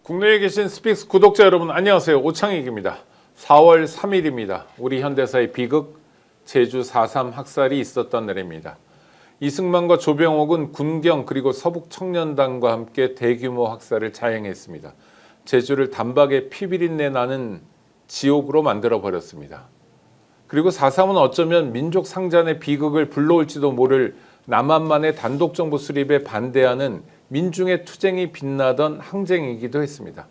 국내에 계신 스픽스 구독자 여러분 안녕하세요. 오창익입니다. 4월 3일입니다. 우리 현대사의 비극 제주 4.3 학살이 있었던 날입니다. 이승만과 조병옥은 군경 그리고 서북청년단과 함께 대규모 학살을 자행했습니다. 제주를 단박에 피비린내 나는 지옥으로 만들어버렸습니다. 그리고 4.3은 어쩌면 민족 상잔의 비극을 불러올지도 모를 남한만의 단독정부 수립에 반대하는 민중의 투쟁이 빛나던 항쟁이기도 했습니다.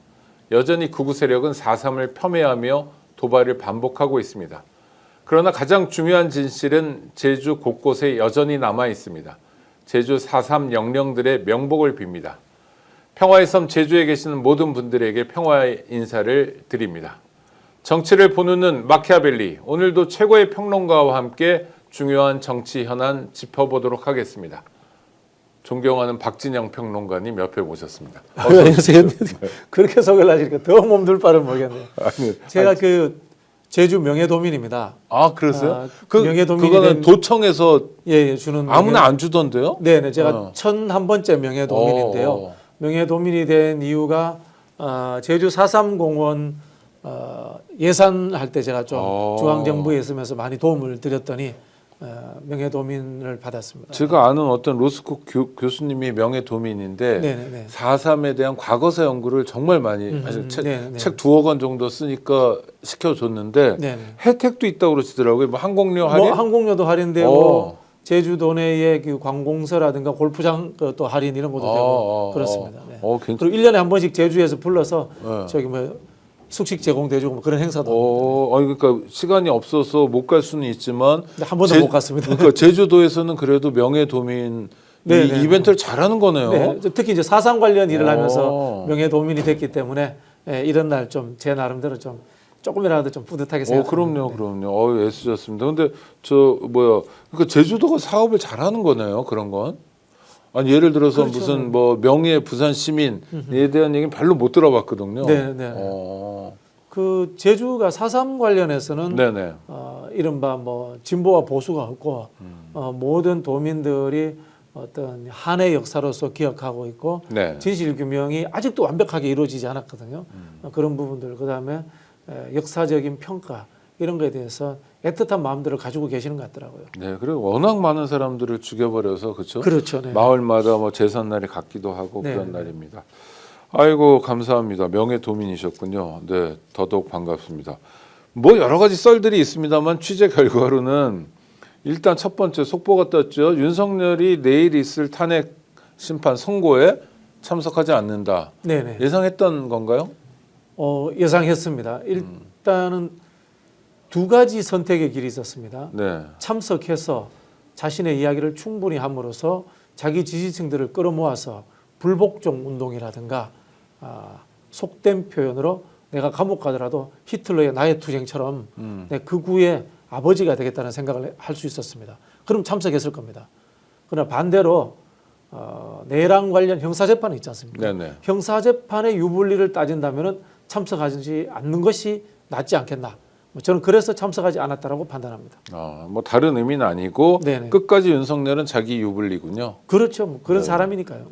여전히 극우 세력은 4.3을 폄훼하며 도발을 반복하고 있습니다. 그러나 가장 중요한 진실은 제주 곳곳에 여전히 남아 있습니다. 제주 4.3 영령들의 명복을 빕니다. 평화의 섬 제주에 계시는 모든 분들에게 평화의 인사를 드립니다. 정치를 보는 마키아벨리, 오늘도 최고의 평론가와 함께 중요한 정치 현안 짚어보도록 하겠습니다. 존경하는 박진영 평론가님 옆에 모셨습니다. 안녕하세요. 그렇게 소개를 하시니까 더 몸둘 바를 모르겠네요. 제가 그 제주 명예도민입니다. 아, 그랬어요? 명예도민이 그거는 도청에서 주는 아무나 안 주던데요? 네네, 제가 1001번째 명예도민인데요. 명예도민이 된 이유가 제주 4.3 공원 예산할 때 제가 좀 중앙정부에 있으면서 많이 도움을 드렸더니 명예도민을 받았습니다. 제가 아는 어떤 로스쿨 교수님이 명예도민인데 네네네. 4.3에 대한 과거사 연구를 정말 많이 책 2억 원 정도 쓰니까 시켜줬는데 네네. 혜택도 있다고 그러시더라고요. 뭐 항공료 할인? 항공료도 할인되고 제주도 내의 그 관공서라든가 골프장 또 할인 이런 것도 되고 그렇습니다. 네. 그리고 1년에 한 번씩 제주에서 불러서 저기 뭐 숙식 제공돼주고 뭐 그런 행사도. 그러니까 시간이 없어서 못 갈 수는 있지만 한 번도 못 갔습니다. 그러니까 제주도에서는 그래도 명예도민 이 이벤트를 잘하는 거네요. 네, 특히 이제 4.3 관련 일을 하면서 명예도민이 됐기 때문에 이런 날 좀 제 나름대로 좀 조금이라도 좀 뿌듯하게 생각합니다. 그럼요. 애쓰셨습니다. 근데 그러니까 제주도가 사업을 잘하는 거네요. 그런 건. 아니 예를 들어서 그렇죠. 무슨 뭐 명예 부산 시민에 대한 얘기는 별로 못 들어봤거든요. 네. 그 제주가 4.3 관련해서는 이른바 뭐 진보와 보수가 없고 모든 도민들이 어떤 한해 역사로서 기억하고 있고 진실 규명이 아직도 완벽하게 이루어지지 않았거든요. 그런 부분들 그다음에 역사적인 평가 이런 거에 대해서 애틋한 마음들을 가지고 계시는 것 같더라고요. 네, 그리고 워낙 많은 사람들을 죽여버려서 그렇죠. 그렇죠. 네. 마을마다 뭐 제삿날이 같기도 하고 그런 날입니다. 아이고 감사합니다. 명예도민이셨군요. 네, 더더욱 반갑습니다. 뭐 여러 가지 썰들이 있습니다만 취재 결과로는 일단 첫 번째 속보가 떴죠. 윤석열이 내일 있을 탄핵 심판 선고에 참석하지 않는다. 네네. 예상했던 건가요? 예상했습니다. 일단은 두 가지 선택의 길이 있었습니다. 참석해서 자신의 이야기를 충분히 함으로써 자기 지지층들을 끌어모아서 불복종 운동이라든가 속된 표현으로 내가 감옥 가더라도 히틀러의 나의 투쟁처럼 내 극우의 아버지가 되겠다는 생각을 할 수 있었습니다. 그럼 참석했을 겁니다. 그러나 반대로 내란 관련 형사재판이 있지 않습니까? 형사재판의 유불리를 따진다면 참석하지 않는 것이 낫지 않겠나. 저는 그래서 참석하지 않았다라고 판단합니다. 뭐 다른 의미는 아니고 끝까지 윤석열은 자기 유불리군요. 그렇죠. 뭐 그런 사람이니까요.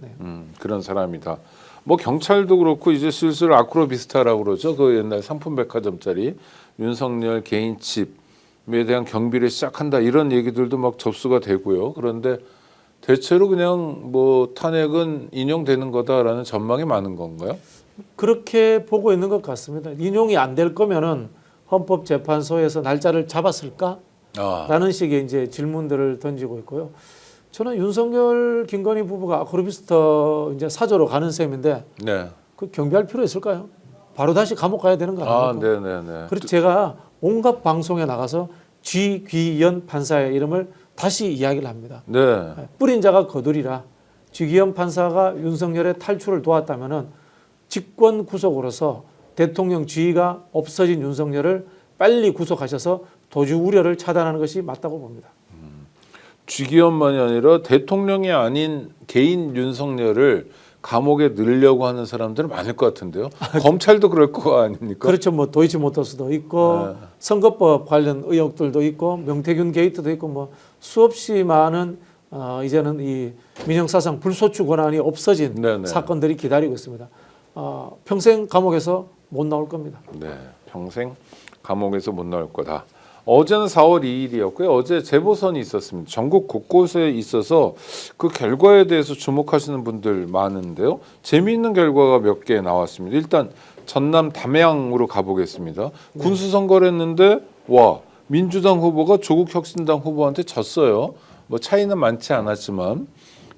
그런 사람이다. 뭐 경찰도 그렇고 이제 슬슬 아크로비스타라고 그러죠. 그 옛날 상품백화점짜리 윤석열 개인 집에 대한 경비를 시작한다 이런 얘기들도 막 접수가 되고요. 그런데 대체로 그냥 뭐 탄핵은 인용되는 거다라는 전망이 많은 건가요? 그렇게 보고 있는 것 같습니다. 인용이 안 될 거면은 헌법재판소에서 날짜를 잡았을까? 라는 식의 이제 질문들을 던지고 있고요. 저는 윤석열, 김건희 부부가 아크로비스타 이제 사저로 가는 셈인데 그 경비할 필요 있을까요? 바로 다시 감옥 가야 되는 거 아닙니까? 그래서 제가 온갖 방송에 나가서 쥐귀연 판사의 이름을 다시 이야기를 합니다. 뿌린 자가 거두리라. 쥐귀연 판사가 윤석열의 탈출을 도왔다면은 직권 구속으로서 대통령 지위가 없어진 윤석열을 빨리 구속하셔서 도주 우려를 차단하는 것이 맞다고 봅니다. 쥐기현만이 아니라 대통령이 아닌 개인 윤석열을 감옥에 넣으려고 하는 사람들은 많을 것 같은데요. 검찰도 그럴 거 아닙니까? 그렇죠. 뭐 도이치모터스도 있고 선거법 관련 의혹들도 있고 명태균 게이트도 있고 뭐 수없이 많은 이제는 이 민형사상 불소추 권한이 없어진 사건들이 기다리고 있습니다. 평생 감옥에서 못 나올 겁니다. 네, 평생 감옥에서 못 나올 거다. 어제는 4월 2일이었고요. 어제 재보선이 있었습니다. 전국 곳곳에 있어서 그 결과에 대해서 주목하시는 분들 많은데요. 재미있는 결과가 몇 개 나왔습니다. 일단 전남 담양으로 가보겠습니다. 네. 군수선거를 했는데 와 민주당 후보가 조국혁신당 후보한테 졌어요. 뭐 차이는 많지 않았지만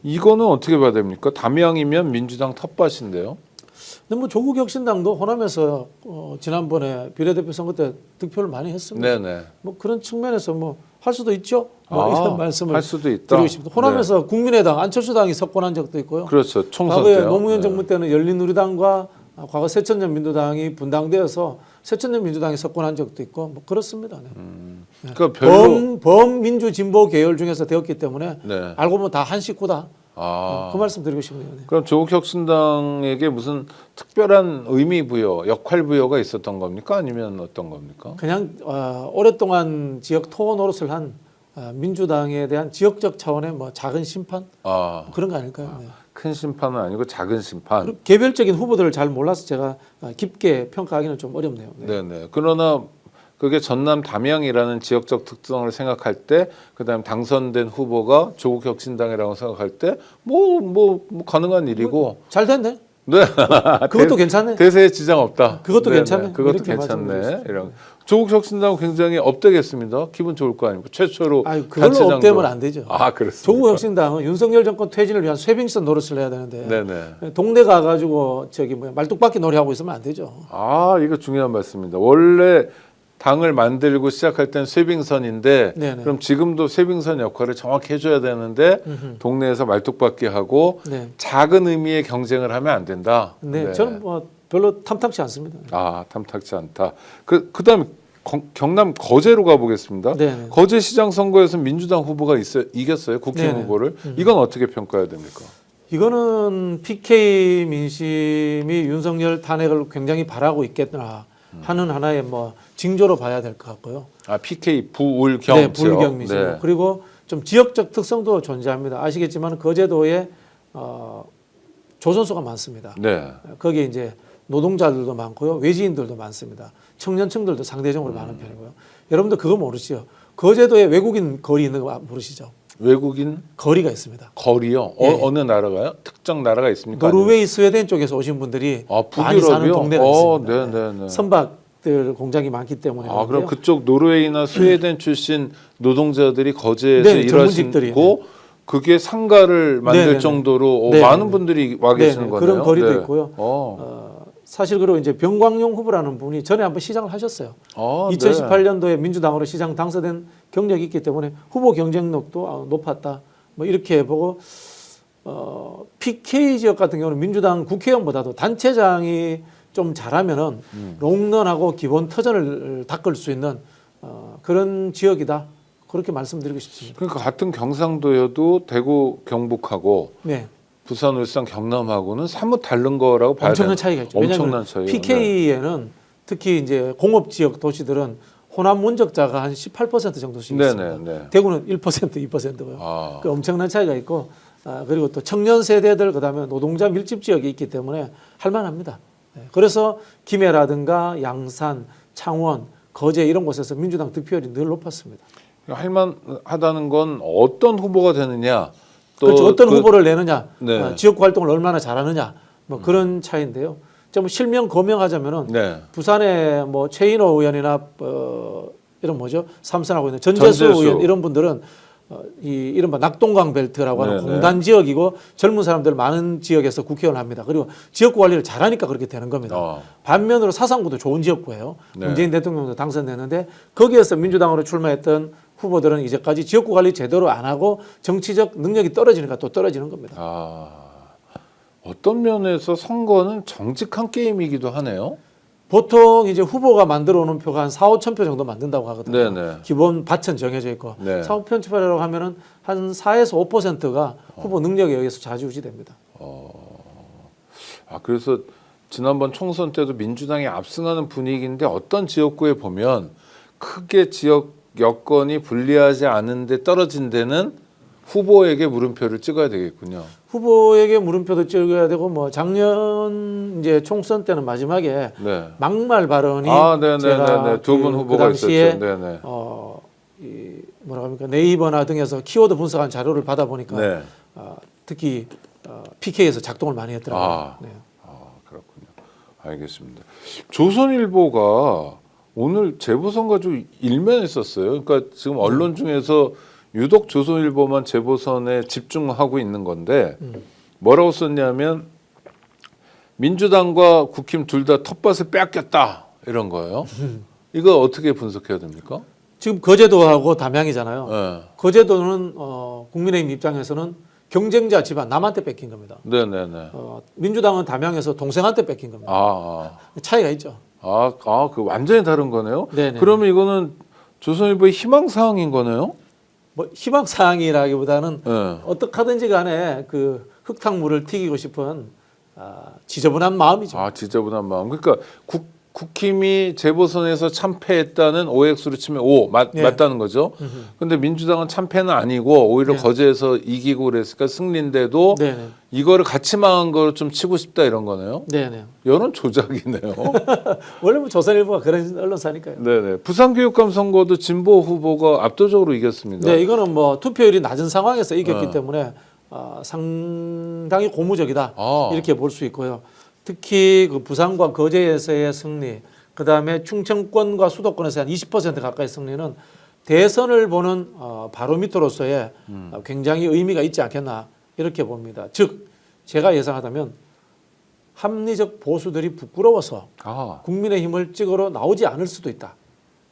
이거는 어떻게 봐야 됩니까? 담양이면 민주당 텃밭인데요. 근데 뭐 조국혁신당도 호남에서 지난번에 비례대표 선거 때 득표를 많이 했습니다. 네네. 뭐 그런 측면에서 뭐 할 수도 있죠. 뭐 이런 말씀을 할 수도 있다. 드리고 싶습니다. 호남에서 국민의당 안철수당이 석권한 적도 있고요. 그렇죠. 총선 과거에 때요. 노무현 네. 정부 때는 열린우리당과 과거 새천년 민주당이 분당되어서 새천년 민주당이 석권한 적도 있고 뭐 그렇습니다. 네. 그러니까 별로 범민주 진보 계열 중에서 되었기 때문에 네. 알고 보면 다 한 식구다. 아. 그 말씀 드리고 싶네요. 네. 그럼 조국혁신당에게 무슨 특별한 의미 부여, 역할 부여가 있었던 겁니까? 아니면 어떤 겁니까? 그냥 오랫동안 지역 토호 노릇을 한 민주당에 대한 지역적 차원의 뭐 작은 심판 아, 그런 거 아닐까요? 네. 큰 심판은 아니고 작은 심판. 그리고 개별적인 후보들을 잘 몰라서 제가 깊게 평가하기는 좀 어렵네요. 네. 네네. 그러나 그게 전남 담양이라는 지역적 특성을 생각할 때, 그다음 당선된 후보가 조국혁신당이라고 생각할 때, 뭐 가능한 일이고. 잘 됐네. 네. 그것도 괜찮네. 대세에 지장 없다. 그것도 네네. 괜찮네. 그것도 이렇게 괜찮네. 말씀드릴 이런. 조국혁신당은 굉장히 업되겠습니다. 기분 좋을 거 아니고 최초로. 아유, 그걸로 단체장도- 업되면 안 되죠. 아, 그렇습니까? 조국혁신당은 윤석열 정권 퇴진을 위한 쇄빙선 노릇을 해야 되는데 네네. 동네 가가지고 저기 뭐야 말뚝박기 놀이하고 있으면 안 되죠. 아, 이거 중요한 말씀입니다. 원래 당을 만들고 시작할 땐 쇄빙선인데 네네. 그럼 지금도 쇄빙선 역할을 정확히 해줘야 되는데 동네에서 말뚝박기 하고 네. 작은 의미의 경쟁을 하면 안 된다. 네, 저는 뭐 별로 탐탁치 않습니다. 아, 탐탁지 않다. 그다음에 경남 거제로 가보겠습니다. 네네. 거제시장 선거에서 민주당 후보가 이겼어요. 국회의원 네네. 후보를. 이건 어떻게 평가해야 됩니까? 이거는 PK 민심이 윤석열 탄핵을 굉장히 바라고 있겠구나 하는 하나의 뭐 징조로 봐야 될 것 같고요. 아, PK 부울경 네, 불경 민심. 네. 그리고 좀 지역적 특성도 존재합니다. 아시겠지만 거제도에 조선소가 많습니다. 네. 거기에 이제 노동자들도 많고요, 외지인들도 많습니다. 청년층들도 상대적으로 많은 편이고요. 여러분들 그거 모르시죠? 거제도에 외국인 거리 있는 거 모르시죠? 외국인 거리가 있습니다. 거리요? 예. 어느 나라가요? 특정 나라가 있습니까? 노르웨이, 스웨덴 쪽에서 오신 분들이 아, 많이 사는 북유럽이요? 동네가 있습니다. 네네네. 선박들 공장이 많기 때문에. 아, 그럼 그런데요. 그쪽 노르웨이나 스웨덴 출신 노동자들이 거제에서 네, 전문직들이. 일하시고 그게 상가를 만들 네네네. 정도로 네네네. 많은 분들이 와 계시는 네네. 거네요. 그런 거리도 네. 있고요. 어. 사실 그리고 이제 병광용 후보라는 분이 전에 한번 시장을 하셨어요. 아, 2018년도에 민주당으로 시장 당선된 경력이 있기 때문에 후보 경쟁력도 높았다. 뭐 이렇게 보고 PK 지역 같은 경우는 민주당 국회의원보다도 단체장이 좀 잘하면은 롱런하고 기본 터전을 닦을 수 있는 그런 지역이다. 그렇게 말씀드리고 싶습니다. 그러니까 같은 경상도여도 대구 경북하고 네, 부산 울산 경남하고는 사뭇 다른 거라고 봐야 엄청난 되는- 차이가 있죠. 엄청난 왜냐하면 차이요. PK에는 특히 이제 공업 지역 도시들은 호남 문적자가 한 18% 정도씩 있습니다. 네네. 대구는 1%, 2%고요. 아. 그 엄청난 차이가 있고 그리고 또 청년 세대들 그다음에 노동자 밀집 지역이 있기 때문에 할만합니다. 네. 그래서 김해라든가 양산, 창원, 거제 이런 곳에서 민주당 득표율이 늘 높았습니다. 할만하다는 건 어떤 후보가 되느냐 또 그렇죠. 어떤 후보를 내느냐, 네. 지역 활동을 얼마나 잘하느냐, 뭐 그런 차이인데요. 좀 실명 거명하자면은 네. 부산에 뭐 최인호 의원이나 이런 뭐죠 삼선하고 있는 전재수 의원 이런 분들은 이 이른바 낙동강 벨트라고 하는 네네. 공단 지역이고 젊은 사람들 많은 지역에서 국회의원을 합니다. 그리고 지역구 관리를 잘하니까 그렇게 되는 겁니다. 반면으로 사상구도 좋은 지역구예요. 네. 문재인 대통령도 당선됐는데 거기에서 민주당으로 출마했던 후보들은 이제까지 지역구 관리 제대로 안 하고 정치적 능력이 떨어지니까 또 떨어지는 겁니다. 아, 어떤 면에서 선거는 정직한 게임이기도 하네요. 보통 이제 후보가 만들어 오는 표가 한 4, 5천 표 정도 만든다고 하거든요. 네네. 기본 밭은 정해져 있고 네. 4, 5천 표라고 하면은 한 4에서 5%가 후보 능력에 의해서 좌지우지됩니다. 아, 그래서 지난번 총선 때도 민주당이 압승하는 분위기인데 어떤 지역구에 보면 크게 지역 여건이 불리하지 않은데 떨어진 데는 후보에게 물음표를 찍어야 되겠군요. 후보에게 물음표도 찍어야 되고 뭐 작년 이제 총선 때는 마지막에 네. 막말 발언이 네네네네. 두 분 후보가 당시에 있었죠. 네네. 이 뭐라 합니까 네이버나 등에서 키워드 분석한 자료를 받아 보니까 네. 특히 PK에서 작동을 많이 했더라고요. 아. 네. 그렇군요. 알겠습니다. 조선일보가 오늘 재보선 가지고 일면에 썼어요. 그러니까 지금 언론 중에서 유독 조선일보만 재보선에 집중하고 있는 건데 뭐라고 썼냐면 민주당과 국힘 둘 다 텃밭을 빼앗겼다 이런 거예요. 이거 어떻게 분석해야 됩니까? 지금 거제도하고 담양이잖아요. 네. 거제도는 국민의힘 입장에서는 경쟁자 집안 남한테 뺏긴 겁니다. 네네네. 민주당은 담양에서 동생한테 뺏긴 겁니다. 차이가 있죠. 그 완전히 다른 거네요. 네네. 그러면 이거는 조선일보의 희망 사항인 거네요. 뭐 희망 사항이라기보다는 네. 어떻게 하든지 간에 그 흙탕물을 튀기고 싶은 지저분한 마음이죠. 지저분한 마음. 그러니까 국힘이 재보선에서 참패했다는 OX로 치면 O 네. 맞다는 거죠. 근데 민주당은 참패는 아니고 오히려 네. 거제에서 이기고 그랬으니까 승리인데도 네네. 이거를 같이 망한 거로 좀 치고 싶다 이런 거네요. 네네. 여론 조작이네요. 원래 뭐 조선일보가 그런 언론사니까요. 네네. 부산교육감 선거도 진보 후보가 압도적으로 이겼습니다. 네, 이거는 뭐 투표율이 낮은 상황에서 이겼기 네. 때문에 상당히 고무적이다 아. 이렇게 볼 수 있고요. 특히 그 부산과 거제에서의 승리, 그 다음에 충청권과 수도권에서 한 20% 가까이 승리는 대선을 보는 바로미터로서의 굉장히 의미가 있지 않겠나 이렇게 봅니다. 즉 제가 예상하다면 합리적 보수들이 부끄러워서 국민의힘을 찍으러 나오지 않을 수도 있다.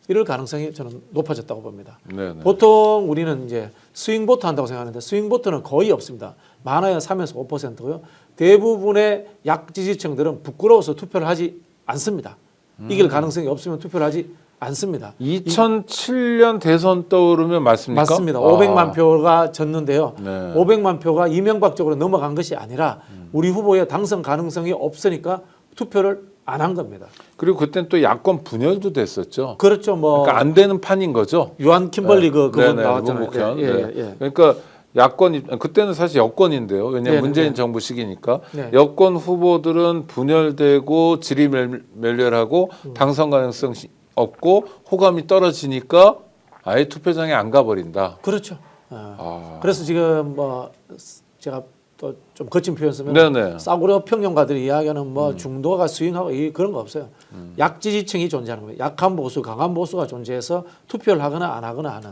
이럴 가능성이 저는 높아졌다고 봅니다. 네네. 보통 우리는 이제 스윙보트 한다고 생각하는데 스윙보트는 거의 없습니다. 많아야 3에서 5%고요. 대부분의 약지지층들은 부끄러워서 투표를 하지 않습니다. 이길 가능성이 없으면 투표를 하지 않습니다. 2007년 대선 떠오르면 맞습니까? 맞습니다. 500만 표가 졌는데요. 네. 500만 표가 이명박 쪽으로 넘어간 것이 아니라 우리 후보의 당선 가능성이 없으니까 투표를 안 한 겁니다. 그리고 그때는 또 야권 분열도 됐었죠. 그렇죠. 뭐 그러니까 안 되는 판인 거죠. 유한 킴벌리 그분 네네, 나왔잖아요. 문국현. 예, 네. 예. 그러니까 야권이 그때는 사실 여권인데요. 왜냐하면 네네, 문재인 네. 정부 시기니까 네. 여권 후보들은 분열되고 지리멸렬하고 당선 가능성이 없고 호감이 떨어지니까 아예 투표장에 안 가버린다. 그렇죠. 그래서 지금 뭐 제가 또 좀 거친 표현 쓰면 네네. 싸구려 평론가들이 이야기하는 뭐 중도가 스윙하고 그런 거 없어요. 약지지층이 존재하는 거예요. 약한 보수, 강한 보수가 존재해서 투표를 하거나 안 하거나 하는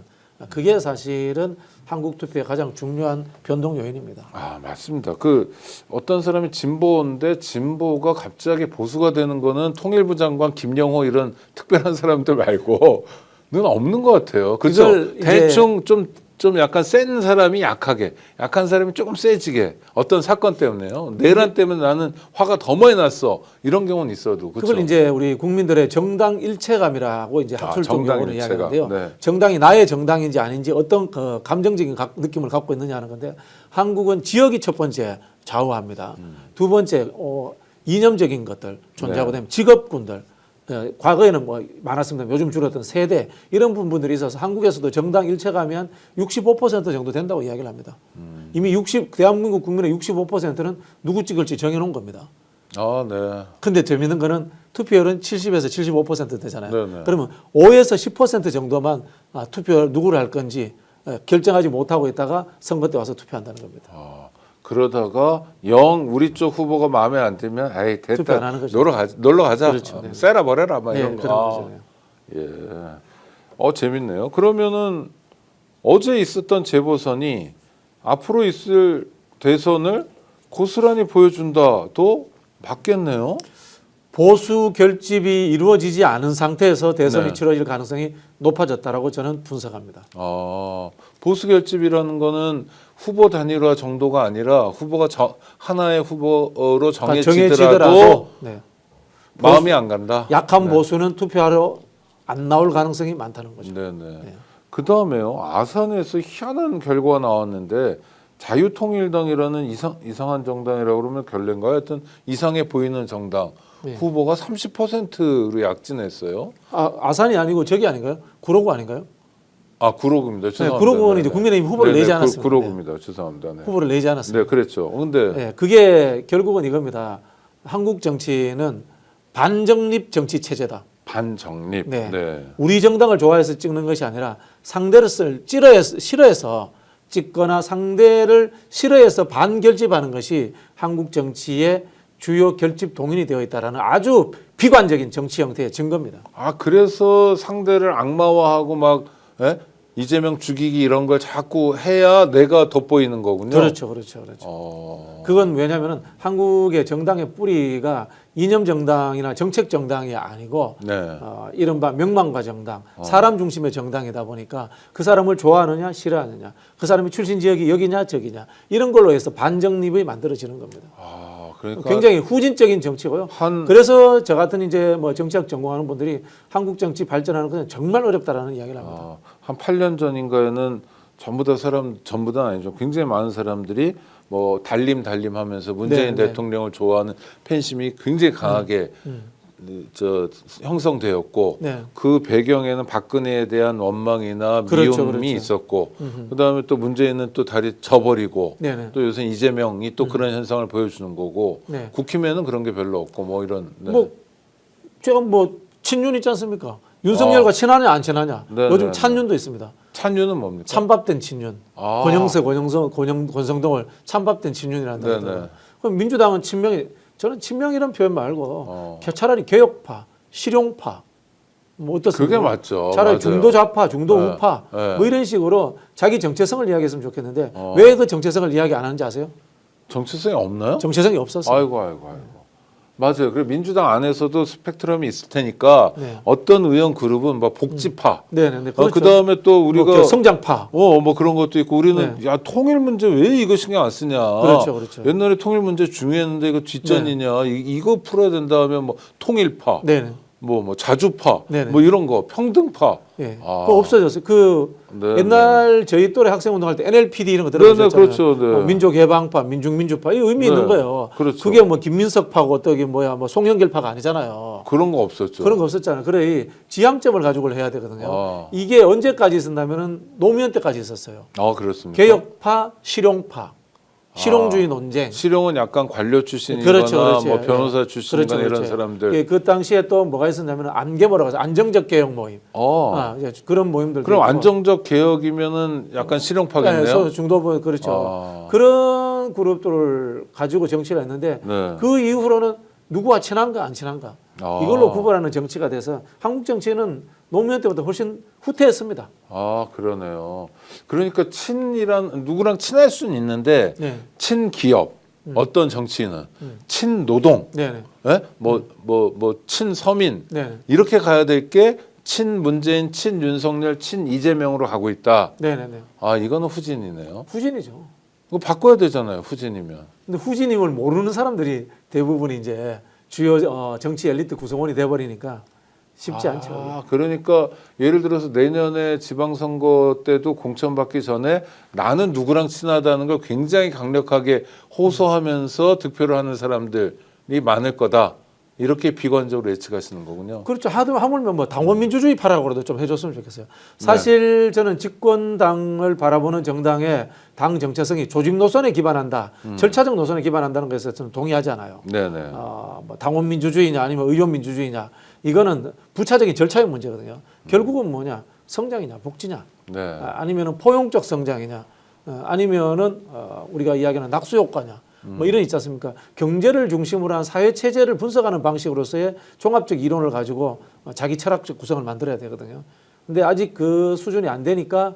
그게 사실은 한국 투표의 가장 중요한 변동 요인입니다. 맞습니다. 그 어떤 사람이 진보인데 진보가 갑자기 보수가 되는 거는 통일부 장관 김영호 이런 특별한 사람들 말고는 없는 것 같아요. 그렇죠? 이걸 이제 대충 좀 약간 센 사람이 약하게, 약한 사람이 조금 세지게 어떤 사건 때문에요. 내란 때문에 나는 화가 더 많이 났어. 이런 경우는 있어도 그렇죠. 그걸 이제 우리 국민들의 정당 일체감이라고 이제 학술적 정당 용어로 일체감. 이야기하는데요. 네. 정당이 나의 정당인지 아닌지 어떤 그 감정적인 느낌을 갖고 있느냐 하는 건데 한국은 지역이 첫 번째 좌우합니다. 두 번째 이념적인 것들 존재하고 네. 되면 직업군들 과거에는 뭐 많았습니다. 요즘 줄었던 세대 이런 부분들이 있어서 한국에서도 정당 일체감이 한 65% 정도 된다고 이야기를 합니다. 이미 대한민국 국민의 65%는 누구 찍을지 정해놓은 겁니다. 네. 근데 재밌는 거는 투표율은 70에서 75% 되잖아요. 네네. 그러면 5에서 10% 정도만 투표를 누구를 할 건지 결정하지 못하고 있다가 선거 때 와서 투표한다는 겁니다. 그러다가 우리 쪽 후보가 마음에 안 들면 에이 투표 안 됐다 하는 거죠. 놀러 가자. 그렇죠. 네. 세라 버려라 막 네, 이런 그런 거. 거죠. 예. 재밌네요. 그러면은 어제 있었던 재보선이 앞으로 있을 대선을 고스란히 보여준다도 맞겠네요. 보수 결집이 이루어지지 않은 상태에서 대선이 네. 치러질 가능성이 높아졌다라고 저는 분석합니다. 보수 결집이라는 거는 후보 단일화 정도가 아니라 후보가 하나의 후보로 정해지더라도 네. 마음이 안 간다. 약한 네. 보수는 투표하러 안 나올 가능성이 많다는 거죠. 네네. 네. 그 다음에요. 아산에서 희한한 결과가 나왔는데 자유통일당이라는 이상한 정당이라고 그러면 결례인가요? 하여튼 이상해 보이는 정당 네. 후보가 30%로 약진했어요. 아산이 아니고 저기 아닌가요? 구로구 아닌가요? 아, 구로구입니다. 네, 죄송합니다. 구로구는 네, 이제 네. 국민의힘 후보를 네, 내지 네, 않았습니다. 구로구입니다. 죄송합니다. 네. 후보를 내지 않았습니다. 네, 그랬죠. 근데 네, 그게 결국은 이겁니다. 한국 정치는 반정립 정치 체제다. 반정립. 네. 네. 우리 정당을 좋아해서 찍는 것이 아니라 상대를 싫어해서 찍거나 상대를 싫어해서 반결집하는 것이 한국 정치의 주요 결집 동인이 되어 있다라는 아주 비관적인 정치 형태의 증거입니다. 아, 그래서 상대를 악마화하고 막 이재명 죽이기 이런 걸 자꾸 해야 내가 돋보이는 거군요. 그렇죠, 그렇죠, 그렇죠. 그건 왜냐하면 한국의 정당의 뿌리가 이념 정당이나 정책 정당이 아니고 네. 이른바 명망과 정당, 사람 중심의 정당이다 보니까 그 사람을 좋아하느냐 싫어하느냐, 그 사람이 출신 지역이 여기냐 저기냐 이런 걸로 해서 반정립이 만들어지는 겁니다. 아, 그러니까 굉장히 후진적인 정치고요. 그래서 저 같은 이제 뭐 정치학 전공하는 분들이 한국 정치 발전하는 것은 정말 어렵다라는 이야기를 합니다. 한 8년 전인가에는 전부 다 아니죠. 굉장히 많은 사람들이 뭐 달림 하면서 문재인 네, 대통령을 좋아하는 팬심이 굉장히 강하게 형성되었고 네. 그 배경에는 박근혜에 대한 원망이나 그렇죠, 미움이 그렇죠. 있었고 그다음에 또 문재인은 또 다리 져버리고 네네. 또 요새 이재명이 또 그런 현상을 보여주는 거고 네. 국힘에는 그런 게 별로 없고 뭐 이런 뭐 제가 뭐 친윤 있지 않습니까? 윤석열과 친하냐 안 친하냐? 네, 요즘 네, 찬윤도 있습니다. 찬유는 뭡니까? 찬밥된 친윤. 권성동을 찬밥된 친윤이란다. 네, 그러더라고요. 네. 그럼 민주당은 친명이 저는 친명이라는 표현 말고 차라리 개혁파, 실용파 뭐 어떻습니까? 그게 맞죠. 차라리 맞아요. 중도 좌파, 중도 네, 우파 네. 뭐 이런 식으로 자기 정체성을 이야기했으면 좋겠는데 왜 그 정체성을 이야기 안 하는지 아세요? 정체성이 없나요? 정체성이 없었어요. 아이고. 맞아요. 그리고 민주당 안에서도 스펙트럼이 있을 테니까 네. 어떤 의원 그룹은 뭐 복지파, 네네. 그렇죠. 그다음에 또 우리가 뭐 성장파. 뭐 그런 것도 있고 우리는 야 통일 문제 왜 이거 신경 안 쓰냐? 그렇죠. 옛날에 통일 문제 중요했는데 이거 뒷전이냐? 이거 풀어야 된다 하면 뭐 통일파, 네네. 뭐 자주파, 네네. 뭐 이런 거 평등파. 예. 그거 없어졌어요. 네, 옛날 저희 또래 학생 운동할 때 NLPD 이런 거 들어보셨잖아요. 그렇죠. 네. 민족해방파, 민중민주파 이 의미 있는 거예요. 그렇죠. 그게 뭐 김민석파고 또 이게 뭐야 뭐 송영길파가 아니잖아요. 그런 거 없었죠. 그런 거 없었잖아요. 그래 이 지향점을 가지고 해야 되거든요. 아. 이게 언제까지 있었냐면은 노무현 때까지 있었어요. 그렇습니까? 개혁파, 실용파, 실용주의 논쟁. 실용은 약간 관료 출신이거나 그렇죠. 뭐 변호사 출신이거나 그렇죠. 이런 사람들. 예, 그 당시에 또 뭐가 있었냐면 안개모라고 해서 안정적 개혁 모임. 이제 그런 모임들. 그럼 안정적 개혁이면은 약간 실용파겠네요. 중도부 그렇죠. 그런 그룹들을 가지고 정치를 했는데 네. 그 이후로는 누구와 친한가 안 친한가 이걸로 구분하는 정치가 돼서 한국 정치는 노무현 때보다 훨씬 후퇴했습니다. 그러네요. 그러니까 누구랑 친할 수는 있는데 네. 친기업, 어떤 정치인은 친노동, 네네. 뭐 친서민 네네. 이렇게 가야 될 게 친문재인, 친윤석열, 친이재명으로 가고 있다. 네네네. 이거는 후진이네요. 후진이죠. 이거 바꿔야 되잖아요. 후진이면. 근데 후진임을 모르는 사람들이 대부분 이제 주요 정치 엘리트 구성원이 돼버리니까 쉽지 않죠. 그러니까 예를 들어서 내년에 지방선거 때도 공천받기 전에 나는 누구랑 친하다는 걸 굉장히 강력하게 호소하면서 득표를 하는 사람들이 많을 거다. 이렇게 비관적으로 예측하시는 거군요. 그렇죠. 하물며 뭐 당원민주주의파라고라도 좀 해줬으면 좋겠어요. 사실 저는 집권당을 바라보는 정당의 당 정체성이 조직 노선에 기반한다, 절차적 노선에 기반한다는 것에 저는 동의하지 않아요. 네네. 뭐 당원민주주의냐 아니면 의원민주주의냐 이거는 부차적인 절차의 문제거든요. 결국은 뭐냐 성장이냐 복지냐 네. 아니면은 포용적 성장이냐 아니면은 우리가 이야기하는 낙수 효과냐 뭐 이런 있지 않습니까? 경제를 중심으로 한 사회 체제를 분석하는 방식으로서의 종합적 이론을 가지고 자기 철학적 구성을 만들어야 되거든요. 근데 아직 그 수준이 안 되니까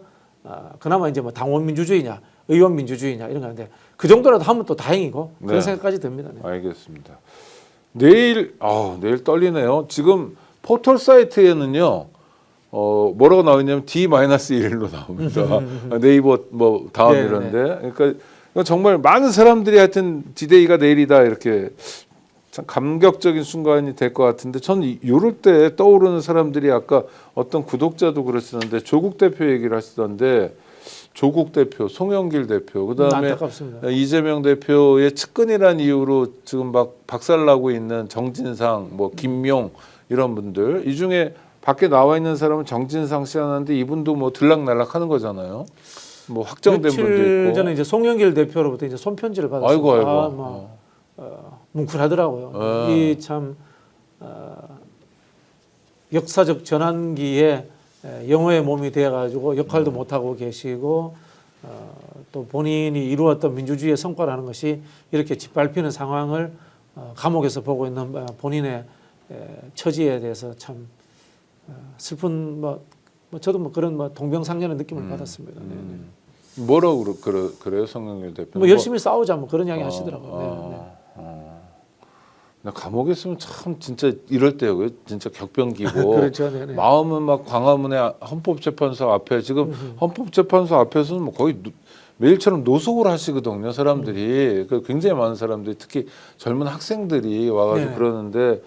그나마 이제 뭐 당원 민주주의냐 의원 민주주의냐 이런 거 하는데 그 정도라도 하면 또 다행이고 그런 네. 생각까지 듭니다. 네. 알겠습니다. 내일 내일 떨리네요. 지금 포털 사이트에는요. 뭐라고 나오냐면 D-1로 나옵니다. 네이버 뭐 다음 네네. 이런데 그러니까 정말 많은 사람들이 하여튼 디데이가 내일이다 이렇게 참 감격적인 순간이 될 것 같은데 전 이럴 때 떠오르는 사람들이 아까 어떤 구독자도 그러시던데 조국 대표 얘기를 하시던데 조국 대표, 송영길 대표, 그다음에 안타깝습니다. 이재명 대표의 측근이란 이유로 지금 막 박살나고 있는 정진상, 뭐 김용 이런 분들 이 중에 밖에 나와 있는 사람은 정진상 씨 하는데 이분도 뭐 들락날락하는 거잖아요. 뭐 확정된 분도 며칠 있고. 전에 이제 송영길 대표로부터 이제 손편지를 받았어요. 아이고 아이고. 뭉클하더라고요. 이 참 역사적 전환기에 영호의 몸이 되어가지고 역할도 못하고 계시고 또 본인이 이루었던 민주주의의 성과라는 것이 이렇게 짓밟히는 상황을 감옥에서 보고 있는 본인의 처지에 대해서 참 슬픈 저도 뭐 그런 동병상련의 느낌을 받았습니다. 뭐라고 그래요, 송영길 대표? 뭐 열심히 싸우자 뭐 그런 이야기 하시더라고요. 나 감옥에 있으면 참 진짜 이럴 때요. 진짜 격변기고 그렇죠. 네네. 마음은 막 광화문의 헌법재판소 앞에 지금 헌법재판소 앞에서는 뭐 거의 매일처럼 노숙을 하시거든요. 사람들이 그 굉장히 많은 사람들이 특히 젊은 학생들이 와가지고 네네. 그러는데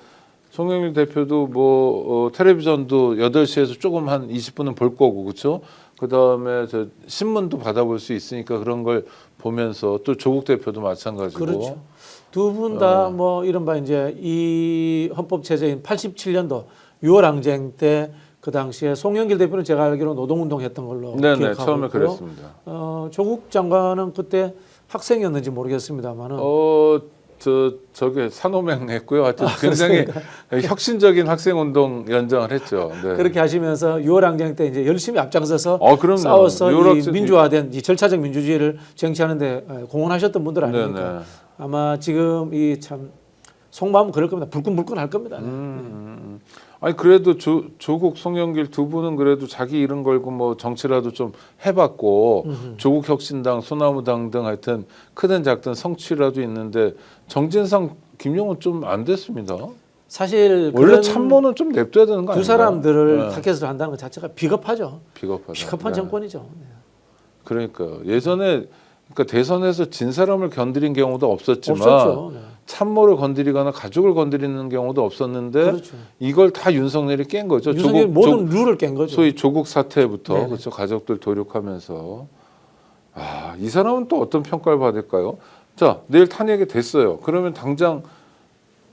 송영길 대표도 뭐 텔레비전도 8시에서 조금 한 20분은 볼 거고 그렇죠. 그다음에 저 신문도 받아볼 수 있으니까 그런 걸 보면서 또 조국 대표도 마찬가지고. 그렇죠. 두 분 다 뭐 이른바 이제 이 헌법 체제인 87년도 6월 항쟁 때 그 당시에 송영길 대표는 제가 알기로 노동운동 했던 걸로 네네 기억하고 처음에 있고요. 그랬습니다. 조국 장관은 그때 학생이었는지 모르겠습니다만은 저게 산호맹 했고요. 하여튼 굉장히 혁신적인 학생운동 연장을 했죠. 네. 그렇게 하시면서 6월 항쟁 때 이제 열심히 앞장서서 그럼요. 싸워서 이 6월 민주화된 이 절차적 민주주의를 쟁취하는데 공헌하셨던 분들 아닙니까? 네네. 아마 지금 이 참 속마음은 그럴 겁니다. 불끈불끈 할 겁니다. 아니 그래도 조국 송영길 두 분은 그래도 자기 이름 걸고 뭐 정치라도 좀 해봤고 조국 혁신당 소나무당 등 하여튼 크든 작든 성취라도 있는데 정진상 김용은 좀 안 됐습니다. 사실 원래 참모는 좀 냅둬야 되는 거 아닌가요? 두 사람들을 타겟으로 한다는 것 자체가 비겁하죠. 비겁하다. 비겁한 네. 정권이죠. 그러니까 예전에 그러니까 대선에서 진 사람을 건드린 경우도 없었지만 없었죠. 네. 참모를 건드리거나 가족을 건드리는 경우도 없었는데 그렇죠. 이걸 다 윤석열이 깬 거죠. 윤석열이 모든 룰을 깬 거죠. 소위 조국 사태부터 네네. 그렇죠. 가족들 도륙하면서 이 사람은 또 어떤 평가를 받을까요? 자 내일 탄핵이 됐어요. 그러면 당장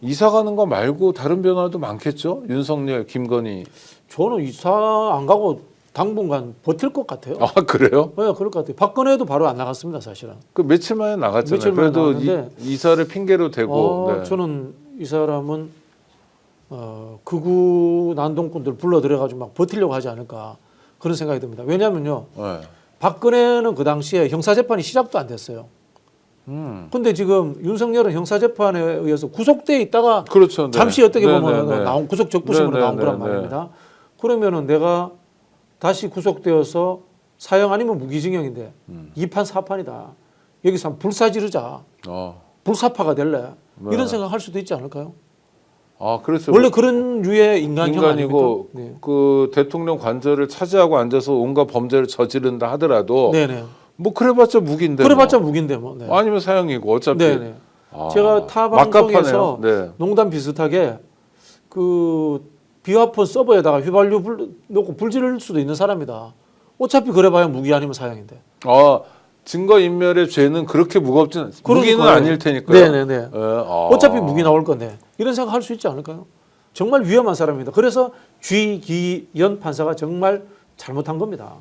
이사 가는 거 말고 다른 변화도 많겠죠. 윤석열, 김건희. 저는 이사 안 가고 당분간 버틸 것 같아요. 그래요? 네, 그럴 것 같아요. 박근혜도 바로 안 나갔습니다, 사실은. 그 며칠 만에 나갔잖아요. 며칠 만에 그래도 나갔는데, 이사를 핑계로 대고. 네. 저는 이 사람은 극우 난동꾼들 불러들여가지고 막 버티려고 하지 않을까 그런 생각이 듭니다. 왜냐하면요, 네. 박근혜는 그 당시에 형사재판이 시작도 안 됐어요. 근데 지금 윤석열은 형사재판에 의해서 구속돼 있다가 그렇죠. 네. 잠시 어떻게 네, 보면 네, 네. 나온 구속 적부심으로 네, 네, 나온 거란 네, 말입니다. 그러면은 내가 다시 구속되어서 사형 아니면 무기징역인데 2판 4판이다. 여기서 한번 불사지르자. 불사파가 될래. 네. 이런 생각할 수도 있지 않을까요? 그렇죠. 원래 그런 유의 인간형 인간이고 아닙니까? 네. 그 대통령 관저를 차지하고 앉아서 온갖 범죄를 저지른다 하더라도 네네. 뭐 그래봤자 무기인데. 그래봤자 무기인데 뭐. 네. 아니면 사형이고 어차피. 네네. 제가 타 방송에서 네. 농담 비슷하게 그 비화폰 서버에다가 휘발유 넣고 불 지를 수도 있는 사람이다. 어차피 그래봐야 무기 아니면 사형인데. 증거인멸의 죄는 그렇게 무겁진 그러니까요. 무기는 아닐 테니까요. 네네네. 어차피 무기 나올 건데 이런 생각할 수 있지 않을까요? 정말 위험한 사람입니다. 그래서 쥐기연 판사가 정말 잘못한 겁니다.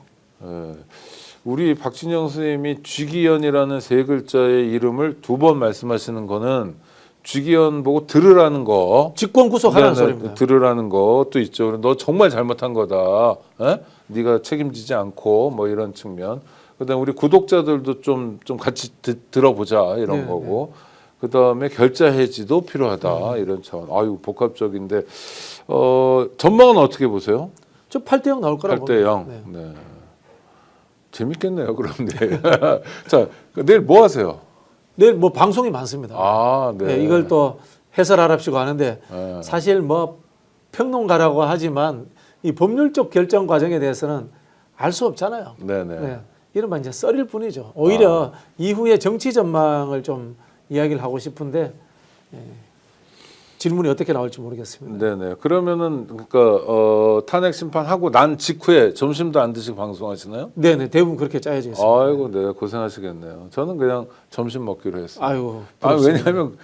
우리 박진영 선생님이 쥐기연이라는 세 글자의 이름을 2번 말씀하시는 거는 쥐기연 보고 들으라는 거. 직권 구속하라는 소리입니다. 들으라는 것도 있죠. 너 정말 잘못한 거다. 네가 책임지지 않고 뭐 이런 측면. 그다음 우리 구독자들도 좀 같이 들어보자 이런 네, 거고. 그다음에 결자 해지도 필요하다 이런 차원. 복합적인데 전망은 어떻게 보세요? 저 8대0 나올 거라고 8대0. 봅니다. 네. 재밌겠네요. 그런데 자 내일 뭐 하세요? 내일 뭐 방송이 많습니다. 네. 이걸 또 해설하랍시고 하는데 네. 사실 뭐 평론가라고 하지만 이 법률적 결정 과정에 대해서는 알 수 없잖아요. 네네. 네. 이른바 이제 썰일 뿐이죠. 오히려 이후에 정치 전망을 좀 이야기를 하고 싶은데 질문이 어떻게 나올지 모르겠습니다. 네네. 그러면은 그러니까 탄핵 심판하고 난 직후에 점심도 안 드시고 방송하시나요? 네네. 대부분 그렇게 짜여져 있습니다. 아이고, 네 고생하시겠네요. 저는 그냥 점심 먹기로 했어요. 아이고. 왜냐하면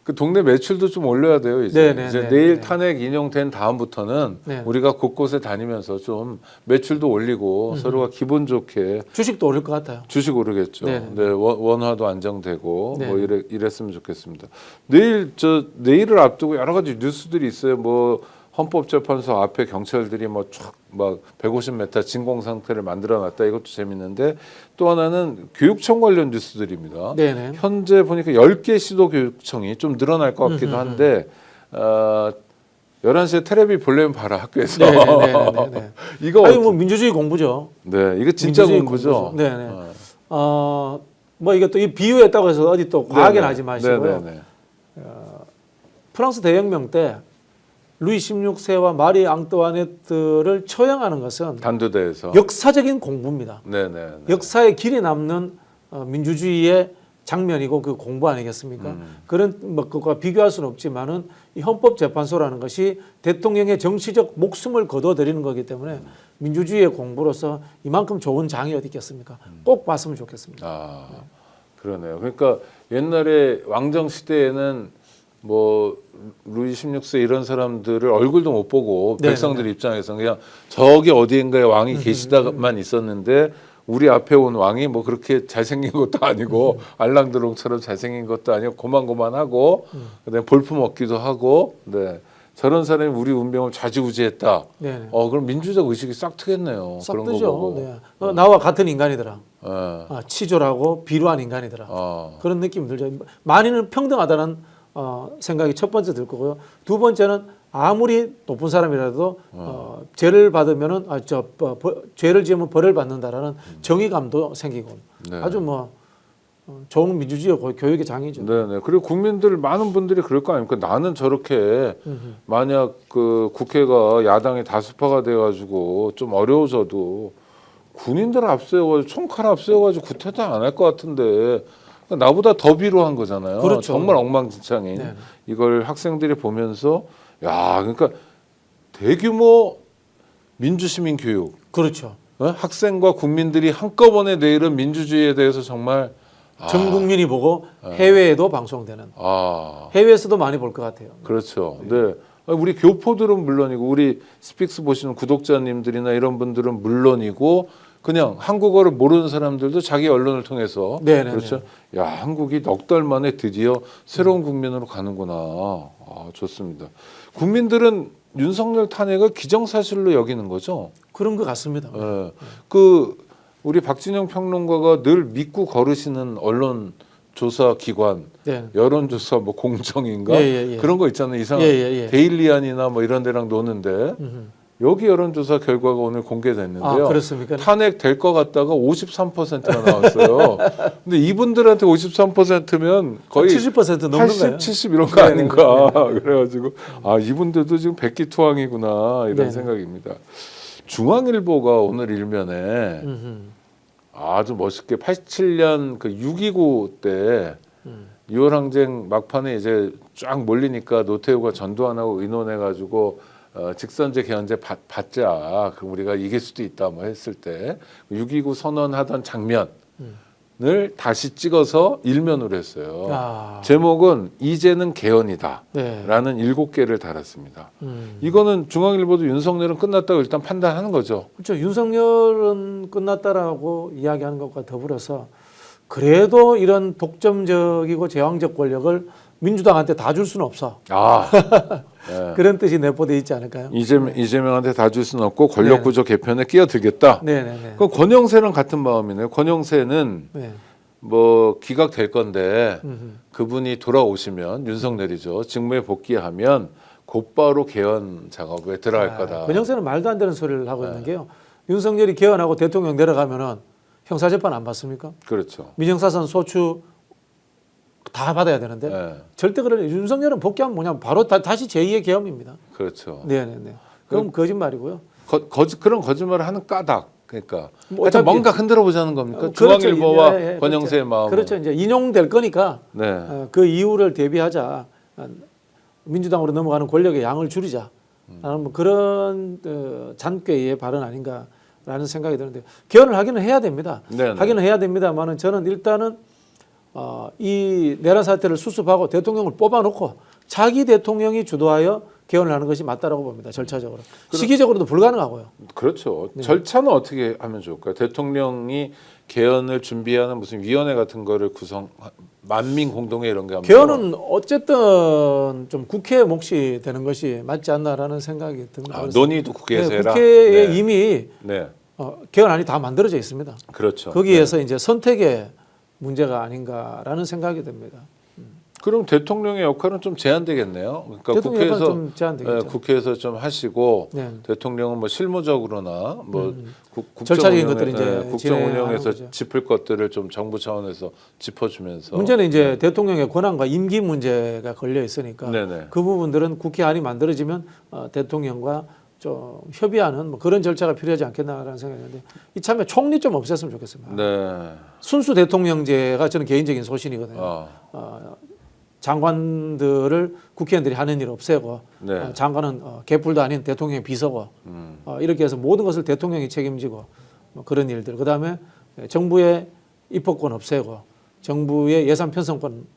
그 동네 매출도 좀 올려야 돼요. 이제, 네네, 이제 네네, 내일 네. 탄핵 인용된 다음부터는 네. 우리가 곳곳에 다니면서 좀 매출도 올리고 서로가 기분 좋게 주식도 오를 것 같아요. 주식 오르겠죠. 네네. 네, 원화도 안정되고 네네. 뭐 이랬으면 좋겠습니다. 내일을 앞두고 여러 가지 뉴스들이 있어요. 뭐 헌법재판소 앞에 경찰들이 뭐 쫙 막 150m 진공 상태를 만들어 놨다. 이것도 재밌는데 또 하나는 교육청 관련 뉴스들입니다. 네네. 현재 보니까 10개 시도교육청이 좀 늘어날 것 같기도 한데 11시에 텔레비 보려면 봐라 학교에서. 네네네. 이거 아니 뭐 민주주의 공부죠. 네, 이거 진짜 민주주의 공부죠. 네네. 어. 뭐 이것도 이 비유했다고 해서 어디 또 과하게 네네. 하지 마시고요. 네네네. 프랑스 대혁명 때 루이 16세와 마리 앙뚜아네트를 처형하는 것은 단두대에서. 역사적인 공부입니다. 네네. 역사에 길이 남는 민주주의의 장면이고 그 공부 아니겠습니까? 그런 뭐 그것과 비교할 수는 없지만은 이 헌법재판소라는 것이 대통령의 정치적 목숨을 거둬들이는 거기 때문에 민주주의의 공부로서 이만큼 좋은 장이 어디 있겠습니까? 꼭 봤으면 좋겠습니다. 아, 그러네요. 그러니까 옛날에 왕정 시대에는 뭐 루이 16세 이런 사람들을 얼굴도 못 보고 네네네. 백성들 입장에서 그냥 저기 어디인가에 왕이 계시다만 있었는데 우리 앞에 온 왕이 뭐 그렇게 잘생긴 것도 아니고 알랑드롱처럼 잘생긴 것도 아니고 고만고만하고 그다음에 볼품 없기도 하고 네. 저런 사람이 우리 운명을 좌지우지했다. 네네. 그럼 민주적 의식이 싹 트겠네요. 싹 그런 거 뜨죠. 보고. 네. 나와 같은 인간이더라. 예. 치졸하고 비루한 인간이더라. 어. 그런 느낌이 들죠. 만인은 평등하다는 생각이 첫 번째 들 거고요. 두 번째는 아무리 높은 사람이라도 죄를 받으면은 죄를 지으면 벌을 받는다라는 정의감도 생기고 네. 아주 뭐 좋은 민주주의 교육의 장이죠. 네네. 그리고 국민들 많은 분들이 그럴 거 아닙니까? 나는 저렇게 만약 그 국회가 야당이 다수파가 돼가지고 좀 어려워져도 군인들 앞세워가지고 총칼 앞세워가지고 구태도 안 할 것 같은데 나보다 더 비루한 거잖아요. 그렇죠. 정말 엉망진창인 네. 이걸 학생들이 보면서 야 그러니까 대규모 민주시민 교육. 그렇죠. 학생과 국민들이 한꺼번에 내일은 민주주의에 대해서 정말 전 국민이 보고 해외에도 방송되는 해외에서도 많이 볼 것 같아요. 그렇죠. 네. 우리 교포들은 물론이고 우리 스픽스 보시는 구독자님들이나 이런 분들은 물론이고 그냥 한국어를 모르는 사람들도 자기 언론을 통해서 네네네. 그렇죠. 야 한국이 넉 달 만에 드디어 새로운 국면으로 가는구나. 좋습니다. 국민들은 윤석열 탄핵을 기정사실로 여기는 거죠. 그런 것 같습니다. 네. 그 우리 박진영 평론가가 늘 믿고 거르시는 언론 조사 기관, 네. 여론조사 뭐 공정인가 예. 그런 거 있잖아요. 이상한 예. 데일리안이나 뭐 이런 데랑 노는데 여기 여론조사 결과가 오늘 공개됐는데요. 그렇습니까? 탄핵 될 것 같다가 53%가 나왔어요. 근데 이분들한테 53%면 거의 70% 넘는 80, 거예요. 70 이런 거 아닌가. 그래가지고 이분들도 지금 백기투항이구나 이런 네네. 생각입니다. 중앙일보가 오늘 일면에 아주 멋있게 87년 그 6.29 때 6월 항쟁 막판에 이제 쫙 몰리니까 노태우가 전두환하고 의논해가지고 직선제 개헌제 받자. 그럼 우리가 이길 수도 있다 뭐 했을 때 6.29 선언하던 장면을 다시 찍어서 일면으로 했어요. 제목은 이제는 개헌이다. 네. 라는 7개를 달았습니다. 이거는 중앙일보도 윤석열은 끝났다고 일단 판단하는 거죠. 그렇죠. 윤석열은 끝났다라고 이야기하는 것과 더불어서 그래도 이런 독점적이고 제왕적 권력을 민주당한테 다 줄 수는 없어. 네. 그런 뜻이 내포되어 있지 않을까요? 이재명한테 다 줄 수는 없고 권력구조 개편에 끼어들겠다. 네네네. 그럼 권영세랑 같은 마음이네요. 권영세는 네. 뭐 기각될 건데 그분이 돌아오시면 윤석열이죠. 직무에 복귀하면 곧바로 개헌 작업에 들어갈 거다. 권영세는 말도 안 되는 소리를 하고 있는 게요. 윤석열이 개헌하고 대통령 내려가면은 형사재판 안 받습니까? 그렇죠. 민형사상 소추 다 받아야 되는데 네. 절대 그런 윤석열은 복귀하면 뭐냐 바로 다시 제2의 계엄입니다. 그렇죠. 네네네. 그럼 거짓말이고요. 그런 거짓말을 하는 까닭. 그러니까 뭐 하여튼 어차피- 뭔가 흔들어 보자는 겁니까? 그렇죠. 중앙일보와 권영세의 마음. 그렇죠. 이제 인용될 거니까 네. 그 이유를 대비하자. 민주당으로 넘어가는 권력의 양을 줄이자. 라는 뭐 그런 잔꾀의 발언 아닌가라는 생각이 드는데 개헌을 하기는 해야 됩니다. 네네. 하기는 해야 됩니다만은 저는 일단은 이 내란 사태를 수습하고 대통령을 뽑아놓고 자기 대통령이 주도하여 개헌을 하는 것이 맞다라고 봅니다. 절차적으로. 시기적으로도 불가능하고요. 그렇죠. 네. 절차는 어떻게 하면 좋을까요? 대통령이 개헌을 준비하는 무슨 위원회 같은 거를 만민 공동회 이런 게 하면 개헌은 어쨌든 좀 국회 몫이 되는 것이 맞지 않나라는 생각이 듭니다. 논의도 국회에서 네, 해라. 국회에 네. 이미 네. 개헌안이 다 만들어져 있습니다. 그렇죠. 거기에서 이제 선택의 문제가 아닌가라는 생각이 듭니다. 그럼 대통령의 역할은 좀 제한되겠네요. 그러니까 대통령 국회에서 좀 제한되겠죠. 국회에서 좀 하시고 네. 대통령은 뭐 실무적으로나 뭐 절차적인 것들을 이제 국정 진행하는 운영에서 거죠. 짚을 것들을 좀 정부 차원에서 짚어주면서 문제는 이제 대통령의 권한과 임기 문제가 걸려 있으니까 네네. 그 부분들은 국회안이 만들어지면 대통령과 좀 협의하는 뭐 그런 절차가 필요하지 않겠나라는 생각이 드는데 이참에 총리 좀 없앴으면 좋겠습니다. 네. 순수 대통령제가 저는 개인적인 소신이거든요. 장관들을 국회의원들이 하는 일 없애고 네. 장관은 개뿔도 아닌 대통령의 비서고 이렇게 해서 모든 것을 대통령이 책임지고 뭐 그런 일들. 그다음에 정부의 입법권 없애고 정부의 예산 편성권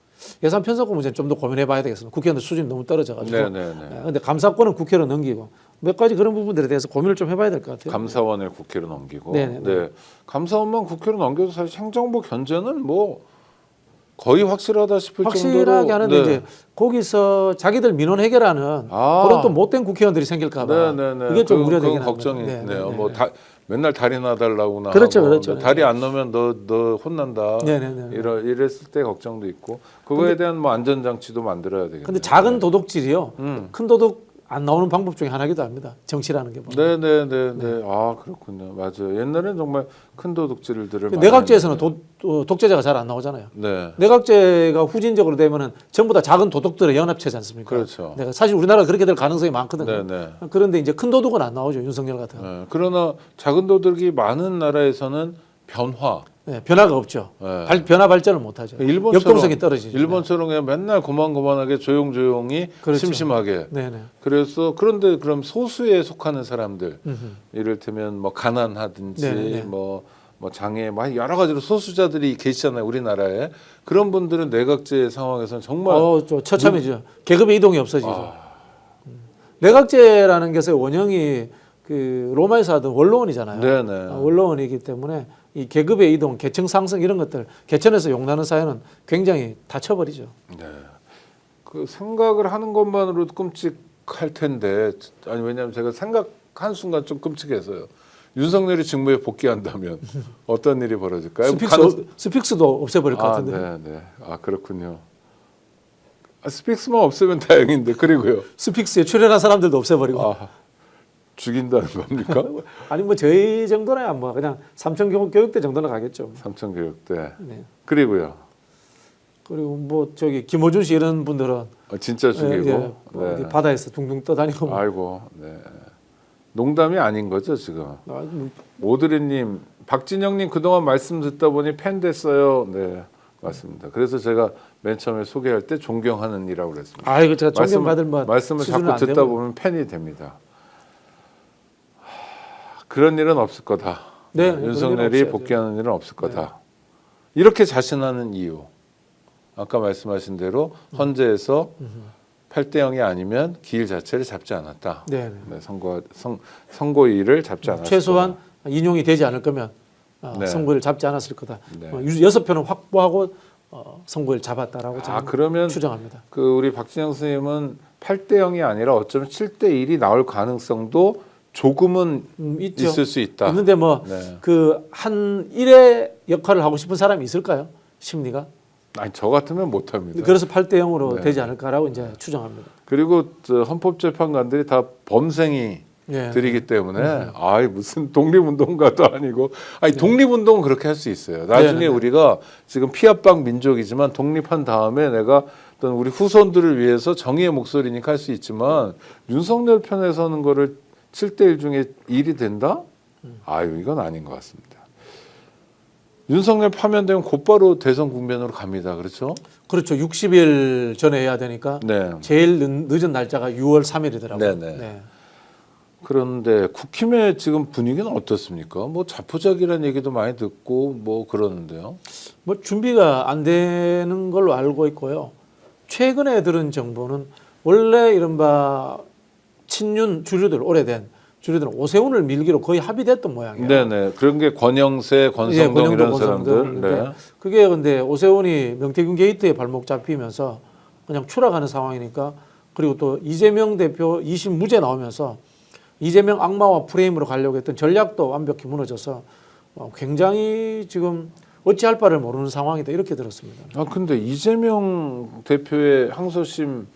문제는 좀 더 고민해봐야 되겠습니다. 국회의원들 수준이 너무 떨어져가지고. 그런데 감사권은 국회로 넘기고 몇 가지 그런 부분들에 대해서 고민을 좀 해봐야 될 것 같아요. 감사원을 국회로 넘기고. 네네네. 네. 감사원만 국회로 넘겨도 사실 행정부 견제는 뭐 거의 확실하다 싶을 정도로 확실하게 하는데 이제 거기서 자기들 민원 해결하는 그런 또 못된 국회의원들이 생길까봐 이게 좀 우려되긴 합니다. 걱정이 있네요. 뭐 맨날 다리 놔달라고나 그렇죠, 하고 그렇죠. 다리 안 넣으면 너 혼난다. 네네네. 이랬을 때 걱정도 있고 그거에 대한 뭐 안전장치도 만들어야 되겠네요. 근데 작은 도둑질이요. 큰 도둑 안 나오는 방법 중에 하나기도 합니다. 정치라는 게. 네네네. 아 그렇군요. 맞아요. 옛날엔 정말 큰 도둑질들을 많이 내각제에서는 독재자가 잘 안 나오잖아요. 네. 내각제가 후진적으로 되면은 전부 다 작은 도둑들의 연합체지 않습니까? 그렇죠. 사실 우리나라가 그렇게 될 가능성이 많거든요. 네네. 그런데 이제 큰 도둑은 안 나오죠. 윤석열 같은. 네. 그러나 작은 도둑이 많은 나라에서는 변화가 없죠. 네. 변화 발전을 못하죠. 역동성이 떨어지죠. 일본처럼 그냥 맨날 고만고만하게 조용조용히 그렇죠. 심심하게. 네네. 그래서 그런데 그럼 소수에 속하는 사람들, 이를테면 뭐 가난하든지 네네. 뭐 장애, 뭐 여러 가지로 소수자들이 계시잖아요 우리나라에. 그런 분들은 내각제 상황에서는 정말 처참해지죠. 계급의 이동이 없어지죠. 내각제라는 것의 원형이 그 로마에서 하던 원로원이잖아요. 네네. 원로원이기 때문에 이 계급의 이동, 계층 상승 이런 것들 개천에서 용나는 사회는 굉장히 다쳐버리죠. 네. 그 생각을 하는 것만으로도 끔찍할 텐데 아니 왜냐하면 제가 생각한 순간 좀 끔찍해서요. 윤석열이 직무에 복귀한다면 어떤 일이 벌어질까요? 스픽스도 없애버릴 것 같은데. 네. 아 그렇군요. 스픽스만 없으면 다행인데 그리고요. 스픽스에 출연한 사람들도 없애버리고. 죽인다는 겁니까? 아니 뭐 저희 정도나 뭐 그냥 삼천교육대 정도는 가겠죠. 삼천교육대. 네. 그리고요. 그리고 뭐 저기 김호준 씨 이런 분들은 진짜 죽이고 네. 바다에서 둥둥 떠다니고. 아이고, 네. 농담이 아닌 거죠 지금. 오드리님, 박진영님 그동안 말씀 듣다 보니 팬 됐어요. 네, 맞습니다. 그래서 제가 맨 처음에 소개할 때 존경하는이라고 그랬습니다. 아이고 제가 존경받을 말씀을 자꾸 듣다 보면 팬이 됩니다. 그런 일은 없을 거다. 네, 윤석열이 복귀하는 일은 없을 거다. 이렇게 자신하는 이유. 아까 말씀하신 대로 헌재에서 8대 0이 아니면 기일 자체를 잡지 않았다. 네, 선고일을 잡지 않았다. 최소한 인용이 되지 않을 거면 선고일 잡지 않았을 거다. 6표는 확보하고 선고일 잡았다라고 저는 그러면 추정합니다. 그 우리 박진영 선생님은 8대 0이 아니라 어쩌면 7대 1이 나올 가능성도 조금은 있을 수 있다. 있는데 뭐 그 한 일의 역할을 하고 싶은 사람이 있을까요? 심리가? 아니 저 같으면 못합니다. 그래서 8대 0으로 되지 않을까라고 이제 추정합니다. 그리고 헌법재판관들이 다 범생이 들이기 때문에 무슨 독립운동가도 아니고 독립운동은 그렇게 할 수 있어요. 나중에 우리가 지금 피압방 민족이지만 독립한 다음에 내가 어떤 우리 후손들을 위해서 정의의 목소리니까 할 수 있지만 윤석열 편에 서는 거를 7대 1 중에 1이 된다? 이건 아닌 것 같습니다. 윤석열 파면되면 곧바로 대선 국면으로 갑니다. 그렇죠? 그렇죠. 60일 전에 해야 되니까 제일 늦은 날짜가 6월 3일이더라고요. 네네. 그런데 국힘의 지금 분위기는 어떻습니까? 뭐 자포자기라는 얘기도 많이 듣고 뭐 그러는데요. 뭐 준비가 안 되는 걸로 알고 있고요. 최근에 들은 정보는 원래 이른바 친윤 주류들 오래된 주류들은 오세훈을 밀기로 거의 합의됐던 모양이에요. 네네. 그런 게 권영세, 권성동 권영도, 이런 권성동. 사람들. 네. 그게 근데 오세훈이 명태균 게이트에 발목 잡히면서 그냥 추락하는 상황이니까 그리고 또 이재명 대표 2심 무죄 나오면서 이재명 악마와 프레임으로 가려고 했던 전략도 완벽히 무너져서 굉장히 지금 어찌할 바를 모르는 상황이다 이렇게 들었습니다. 아 근데 이재명 대표의 항소심에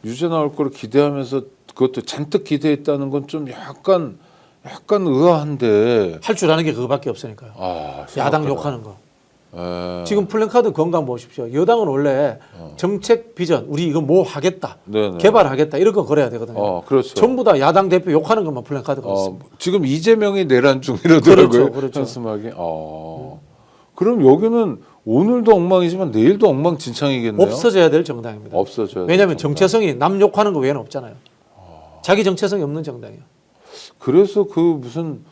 유죄 나올 거를 기대하면서 그것도 잔뜩 기대했다는 건 좀 약간 의아한데. 할 줄 아는 게 그거밖에 없으니까요. 야당 욕하는 거. 지금 플랜카드 건강 보십시오. 여당은 원래 정책 비전, 우리 이거 뭐 하겠다, 네네. 개발하겠다 이런 거 걸어야 되거든요. 그렇죠. 전부 다 야당 대표 욕하는 것만 플랜카드가 있습니다. 지금 이재명이 내란 중이라더라고요. 그렇죠. 현수막이. 그럼 여기는 오늘도 엉망이지만 내일도 엉망진창이겠네요. 없어져야 될 정당입니다. 없어져야. 왜냐하면 정체성이 남 욕하는 거 외에는 없잖아요. 자기 정체성이 없는 정당이에요. 그래서 그 무슨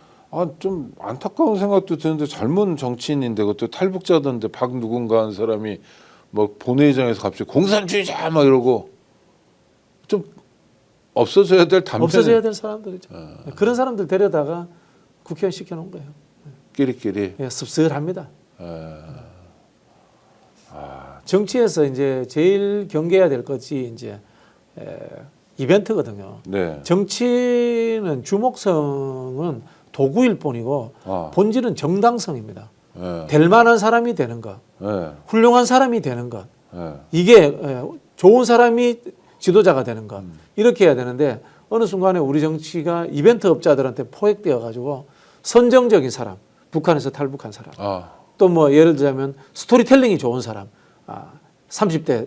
좀 안타까운 생각도 드는데 젊은 정치인인데 그것도 탈북자던데 박 누군가 하는 사람이 뭐 본회의장에서 갑자기 공산주의자 막 이러고 좀 없어져야 될 단편. 없어져야 될 사람들이죠. 그런 사람들 데려다가 국회의원 시켜놓은 거예요. 끼리끼리. 예, 씁쓸합니다. 정치에서 이제 제일 경계해야 될 것이 이제 이벤트거든요. 네. 정치는 주목성은 도구일 뿐이고 본질은 정당성입니다. 될 만한 사람이 되는 것, 훌륭한 사람이 되는 것, 이게 좋은 사람이 지도자가 되는 것 이렇게 해야 되는데 어느 순간에 우리 정치가 이벤트 업자들한테 포획되어 가지고 선정적인 사람, 북한에서 탈북한 사람, 또 뭐 예를 들자면 스토리텔링이 좋은 사람, 30대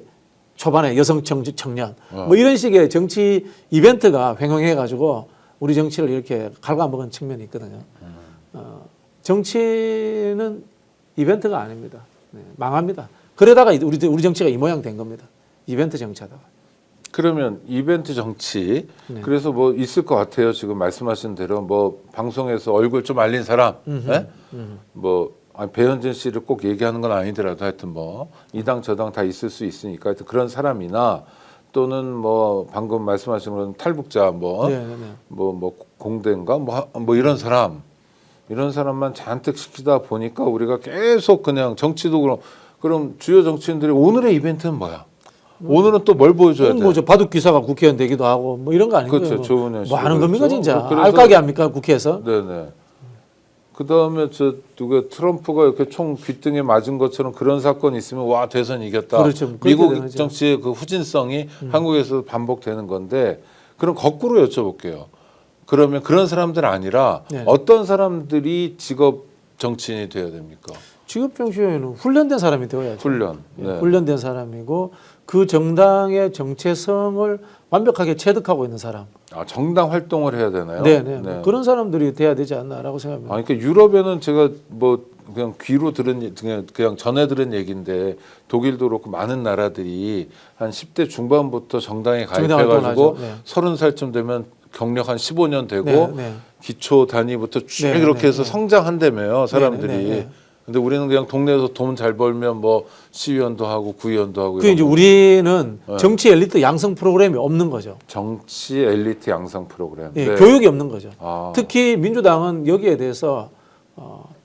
초반에 여성 청년 뭐 이런 식의 정치 이벤트가 횡행해 가지고 우리 정치를 이렇게 갉아먹은 측면이 있거든요. 정치는 이벤트가 아닙니다. 네, 망합니다. 그러다가 우리 정치가 이 모양 된 겁니다. 이벤트 정치하다가. 그러면 이벤트 정치. 그래서 뭐 있을 것 같아요. 지금 말씀하신 대로 뭐 방송에서 얼굴 좀 알린 사람, 뭐 배현진 씨를 꼭 얘기하는 건 아니더라도 하여튼 뭐 이 당 저 당 다 있을 수 있으니까 하여튼 그런 사람이나 또는 뭐 방금 말씀하신 그런 탈북자 뭐 공대인가 뭐 이런 사람만 잔뜩 시키다 보니까 우리가 계속 그냥 정치도 그럼 주요 정치인들이 오늘의 이벤트는 뭐야? 오늘은 또 뭘 보여줘야 돼? 뭐죠 바둑 기사가 국회의원 되기도 하고 뭐 이런 거 아니고요. 그렇죠. 조은현 씨. 뭐 하는 겁니까 진짜? 그래서, 알까기 합니까 국회에서? 네네. 그 다음에 누가 트럼프가 이렇게 총 귓등에 맞은 것처럼 그런 사건이 있으면 와 대선 이겼다. 그렇죠. 미국 정치의 그 후진성이 한국에서 반복되는 건데 그럼 거꾸로 여쭤볼게요. 그러면 그런 사람들 아니라 어떤 사람들이 직업 정치인이 돼야 됩니까? 직업 정치인은 훈련된 사람이 되어야죠. 훈련. 훈련된 사람이고 그 정당의 정체성을 완벽하게 체득하고 있는 사람. 정당 활동을 해야 되나요? 네. 그런 사람들이 돼야 되지 않나라고 생각합니다. 그러니까 유럽에는 제가 뭐 그냥 귀로 들은 그냥 전해 들은 얘기인데 독일도 그렇고 많은 나라들이 한 10대 중반부터 정당에 가입해가지고 30살쯤 되면 경력 한 15년 되고 기초 단위부터 쭉 이렇게 해서 성장한다며요 사람들이. 근데 우리는 그냥 동네에서 돈 잘 벌면 뭐 시의원도 하고 구의원도 하고. 그 이제 우리는 정치 엘리트 양성 프로그램이 없는 거죠. 정치 엘리트 양성 프로그램. 교육이 없는 거죠. 특히 민주당은 여기에 대해서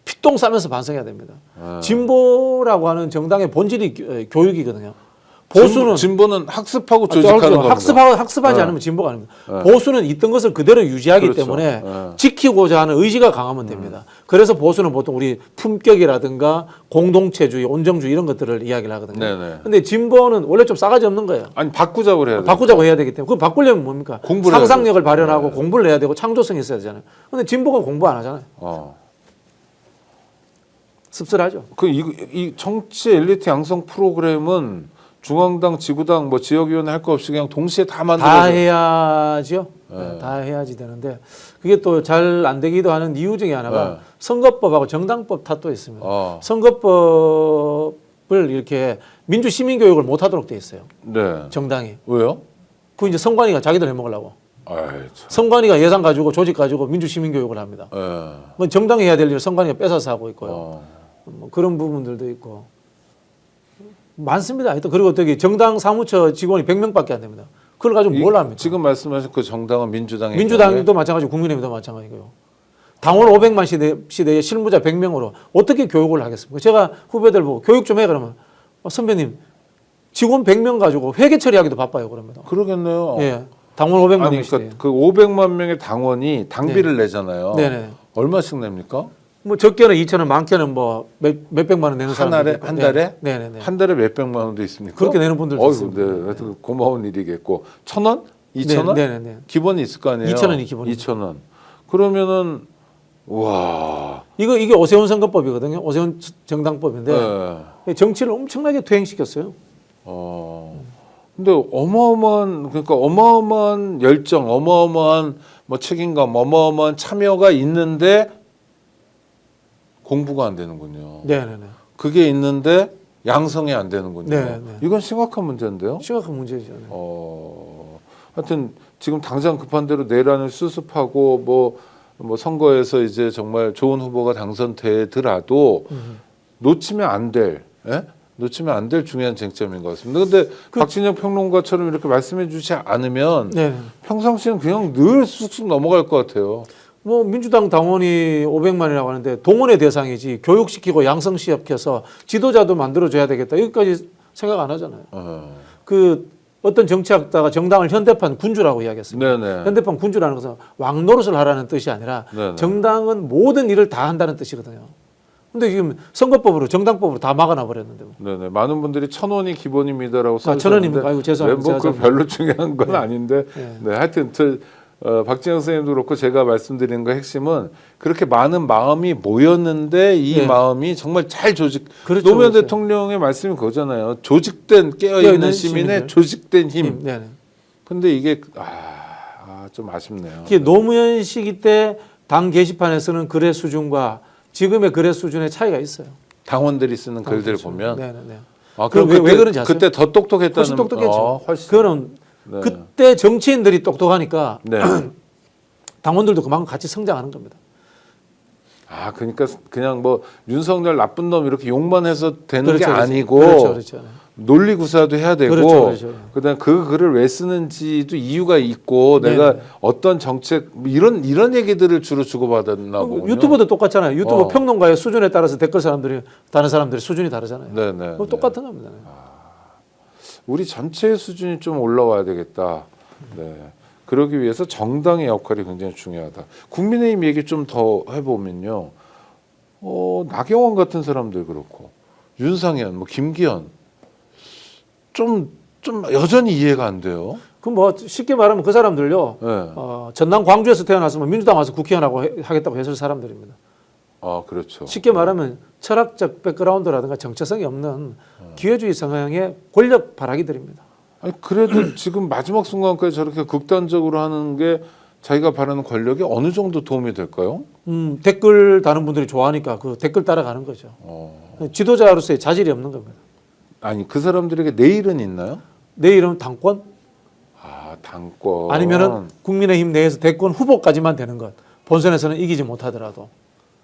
피똥 싸면서 반성해야 됩니다. 진보라고 하는 정당의 본질이 교육이거든요. 보수는 진보는 학습하고 조직하는 겁니다. 학습하지 않으면 진보가 아닙니다. 보수는 있던 것을 그대로 유지하기 때문에 지키고자 하는 의지가 강하면 됩니다. 그래서 보수는 보통 우리 품격이라든가 공동체주의, 온정주의 이런 것들을 이야기를 하거든요. 그런데 진보는 원래 좀 싸가지 없는 거예요. 아니 바꾸자고 해야 돼요. 바꾸자고 해야 되기 때문에 그럼 바꾸려면 뭡니까? 상상력을 발현하고 공부를 해야 되고 창조성이 있어야 되잖아요. 그런데 진보가 공부 안 하잖아요. 씁쓸하죠. 이 정치 엘리트 양성 프로그램은 중앙당, 지구당, 뭐 지역위원회 할 거 없이 그냥 동시에 다 만들어서 다 해야죠. 다 해야지 되는데 그게 또 잘 안 되기도 하는 이유 중에 하나가 선거법하고 정당법 탓도 있습니다. 선거법을 이렇게 민주 시민 교육을 못 하도록 돼 있어요. 정당이. 왜요? 그 이제 선관위가 자기들 해먹으려고. 아이, 참. 선관위가 예산 가지고 조직 가지고 민주시민교육을 합니다. 그건 정당이 해야 될 일을 선관위가 뺏어서 하고 있고요. 뭐 그런 부분들도 있고 많습니다. 하여튼 그리고 어떻게 정당 사무처 직원이 100명밖에 안 됩니다. 그걸 가지고 뭘 합니까? 지금 말씀하신 그 정당은 민주당이 민주당도 마찬가지고 국민의힘도 마찬가지고요. 당원 500만 시대에 실무자 100명으로 어떻게 교육을 하겠습니까? 제가 후배들 보고 교육 좀 해 그러면 선배님 직원 100명 가지고 회계 처리하기도 바빠요 그러면. 그러겠네요. 예. 당원 500만 아니, 명 시대. 그러니까 그 500만 명의 당원이 당비를 내잖아요. 네네. 얼마씩 냅니까? 뭐 적게는 2,000원, 많게는 뭐 몇백만 원 내는 사람들 한 달에? 네네네. 한 달에 몇백만 원도 있습니까? 그렇게 내는 분들도 있습니다. 네. 하여튼 고마운 일이겠고 1,000원? 2,000원? 네네네. 기본이 있을 거 아니에요? 2,000원이 기본이죠. 2,000원. 그러면은 와. 이게 오세훈 선거법이거든요. 오세훈 정당법인데 네. 정치를 엄청나게 퇴행시켰어요. 근데 어마어마한 열정, 어마어마한 뭐 책임감, 어마어마한 참여가 있는데 공부가 안 되는군요. 네네네. 그게 있는데 양성이 안 되는군요. 네네. 이건 심각한 문제인데요. 심각한 문제죠. 하여튼 지금 당장 급한 대로 내란을 수습하고 뭐 선거에서 이제 정말 좋은 후보가 당선되더라도 놓치면 안 될, 놓치면 안 될 중요한 쟁점인 것 같습니다. 근데 박진영 평론가처럼 이렇게 말씀해 주지 않으면 네네. 평상시는 그냥 늘 쑥쑥 넘어갈 것 같아요. 뭐 민주당 당원이 500만이라고 하는데 동원의 대상이지 교육시키고 양성시켜서 지도자도 만들어줘야 되겠다. 여기까지 생각 안 하잖아요. 그 어떤 정치학자가 정당을 현대판 군주라고 이야기했습니다. 네네. 현대판 군주라는 것은 왕노릇을 하라는 뜻이 아니라 네네. 정당은 모든 일을 다 한다는 뜻이거든요. 근데 지금 선거법으로 정당법으로 다 막아놔 버렸는데. 네네. 많은 분들이 1,000원이 기본입니다라고 아, 1,000원입니까? 아이고 죄송합니다. 뭐그 별로 중요한 건 아닌데. 네. 하여튼 박진영 선생님도 그렇고 제가 말씀드리는 거 핵심은 그렇게 많은 마음이 모였는데 이 마음이 정말 잘 그렇죠, 노무현 그렇죠. 대통령의 말씀이 그거잖아요. 조직된 깨어있는 시민의 시민들. 조직된 힘. 네네. 근데 이게 좀 아쉽네요. 이게 노무현 시기 때 당 게시판에서는 글의 수준과 지금의 글의 수준의 차이가 있어요. 당원들이 쓰는 글들 그렇죠. 보면 네네네. 그럼 왜 그런지 아세요? 그때 더 똑똑했다는 훨씬 똑똑했죠. 훨씬. 그거는 네. 그때 정치인들이 똑똑하니까 네. 당원들도 그만큼 같이 성장하는 겁니다. 그러니까 그냥 뭐 윤석열 나쁜 놈 이렇게 욕만 해서 되는 게 아니고 그렇죠. 논리 구사도 해야 되고 그렇죠. 그다음 그 글을 왜 쓰는지도 이유가 있고 내가 어떤 정책 이런 얘기들을 주로 주고받았나 보군요. 유튜브도 똑같잖아요. 유튜브 평론가의 수준에 따라서 다른 사람들의 수준이 다르잖아요. 네네. 똑같은 겁니다. 우리 전체의 수준이 좀 올라와야 되겠다. 네. 그러기 위해서 정당의 역할이 굉장히 중요하다. 국민의힘 얘기 좀 더 해보면요. 나경원 같은 사람들 그렇고 윤상현, 뭐 김기현 좀 여전히 이해가 안 돼요. 그럼 뭐 쉽게 말하면 그 사람들요. 네. 전남 광주에서 태어났으면 민주당 와서 국회의원하고 하겠다고 했을 사람들입니다. 그렇죠. 쉽게 말하면 철학적 백그라운드라든가 정체성이 없는 기회주의 성향의 권력 바라기들입니다. 아니, 그래도 지금 마지막 순간까지 저렇게 극단적으로 하는 게 자기가 바라는 권력이 어느 정도 도움이 될까요? 댓글 다는 분들이 좋아하니까 그 댓글 따라가는 거죠. 지도자로서의 자질이 없는 겁니다. 아니 그 사람들에게 내일은 있나요? 내일은 당권? 당권. 아니면은 국민의힘 내에서 대권 후보까지만 되는 것. 본선에서는 이기지 못하더라도.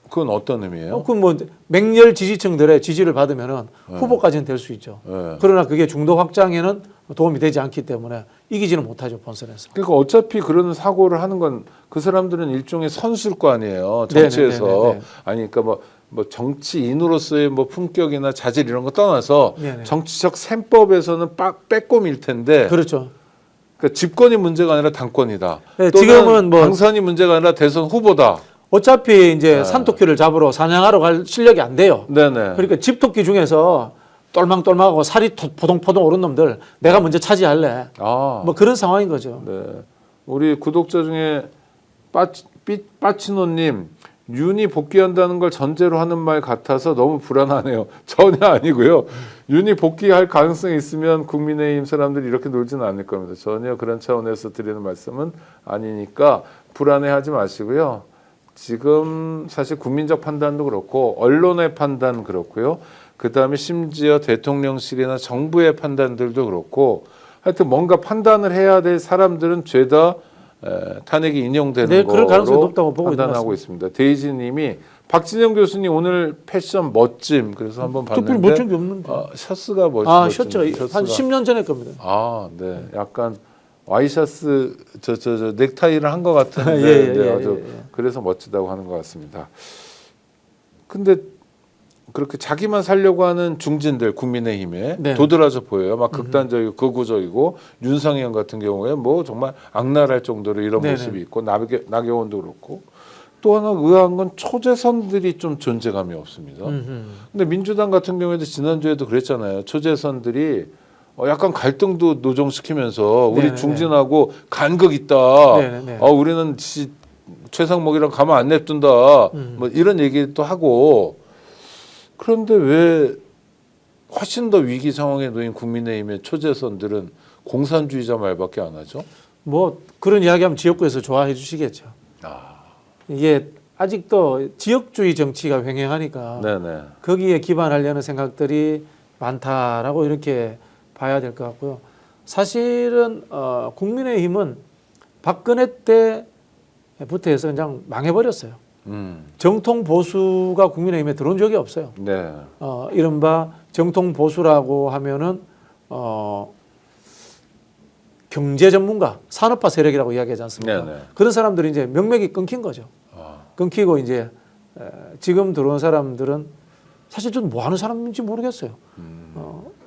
그건 어떤 의미예요? 그건 뭐 맹렬 지지층들의 지지를 받으면은 후보까지는 될 수 있죠. 그러나 그게 중도 확장에는 도움이 되지 않기 때문에 이기지는 못하죠 본선에서. 그러니까 어차피 그런 사고를 하는 건 그 사람들은 일종의 선수일 거 아니에요 정치에서. 네네네네. 아니 그러니까 뭐 정치인으로서의 뭐 품격이나 자질 이런 거 떠나서 네네. 정치적 셈법에서는 빼꼼일 텐데. 그렇죠. 그러니까 집권이 문제가 아니라 당권이다. 네, 또는 지금은 뭐 당선이 문제가 아니라 대선 후보다. 어차피 이제 산토끼를 잡으러 사냥하러 갈 실력이 안 돼요. 네네. 그러니까 집토끼 중에서 똘망똘망하고 살이 포동포동 오른 놈들 내가 먼저 차지할래. 뭐 그런 상황인 거죠. 네. 우리 구독자 중에 빠치노님 윤이 복귀한다는 걸 전제로 하는 말 같아서 너무 불안하네요. 전혀 아니고요. 윤이 복귀할 가능성이 있으면 국민의힘 사람들이 이렇게 놀지는 않을 겁니다. 전혀 그런 차원에서 드리는 말씀은 아니니까 불안해하지 마시고요. 지금 사실 국민적 판단도 그렇고 언론의 판단 그렇고요. 그다음에 심지어 대통령실이나 정부의 판단들도 그렇고 하여튼 뭔가 판단을 해야 될 사람들은 죄다 탄핵이 인용되는 네, 그럴 가능성이 거로 높다고 보고 판단하고 있습니다. 데이지님이 박진영 교수님 오늘 패션 멋짐 그래서 한번 특별히 봤는데 멋진 게 없는데. 셔츠가 셔츠가 한 10년 전에 겁니다. 네, 약간 와이셔츠 저 넥타이를 한 것 같은데 예, 아주 그래서 멋지다고 하는 것 같습니다. 근데 그렇게 자기만 살려고 하는 중진들 국민의힘에 네. 도드라져 보여요. 막 극단적이고 극우적이고 윤상현 같은 경우에 뭐 정말 악랄할 정도로 이런 네네. 모습이 있고 나경원도 그렇고 또 하나 의아한 건 초재선들이 좀 존재감이 없습니다. 근데 민주당 같은 경우에도 지난주에도 그랬잖아요. 초재선들이 약간 갈등도 노정시키면서 우리 네네네. 중진하고 간극 있다. 네네네. 우리는 최상목이랑 가만 안 냅둔다. 뭐 이런 얘기도 하고 그런데 왜 훨씬 더 위기 상황에 놓인 국민의힘의 초재선들은 공산주의자 말밖에 안 하죠? 뭐 그런 이야기하면 지역구에서 좋아해 주시겠죠. 이게 아직도 지역주의 정치가 횡행하니까 네네. 거기에 기반하려는 생각들이 많다라고 이렇게 봐야 될 것 같고요. 사실은 국민의힘은 박근혜 때부터 해서 그냥 망해버렸어요. 정통 보수가 국민의힘에 들어온 적이 없어요. 네. 이른바 정통 보수라고 하면은 경제 전문가, 산업화 세력이라고 이야기하지 않습니까? 네네. 그런 사람들이 이제 명맥이 끊긴 거죠. 끊기고 이제 지금 들어온 사람들은 사실 좀 뭐 하는 사람인지 모르겠어요.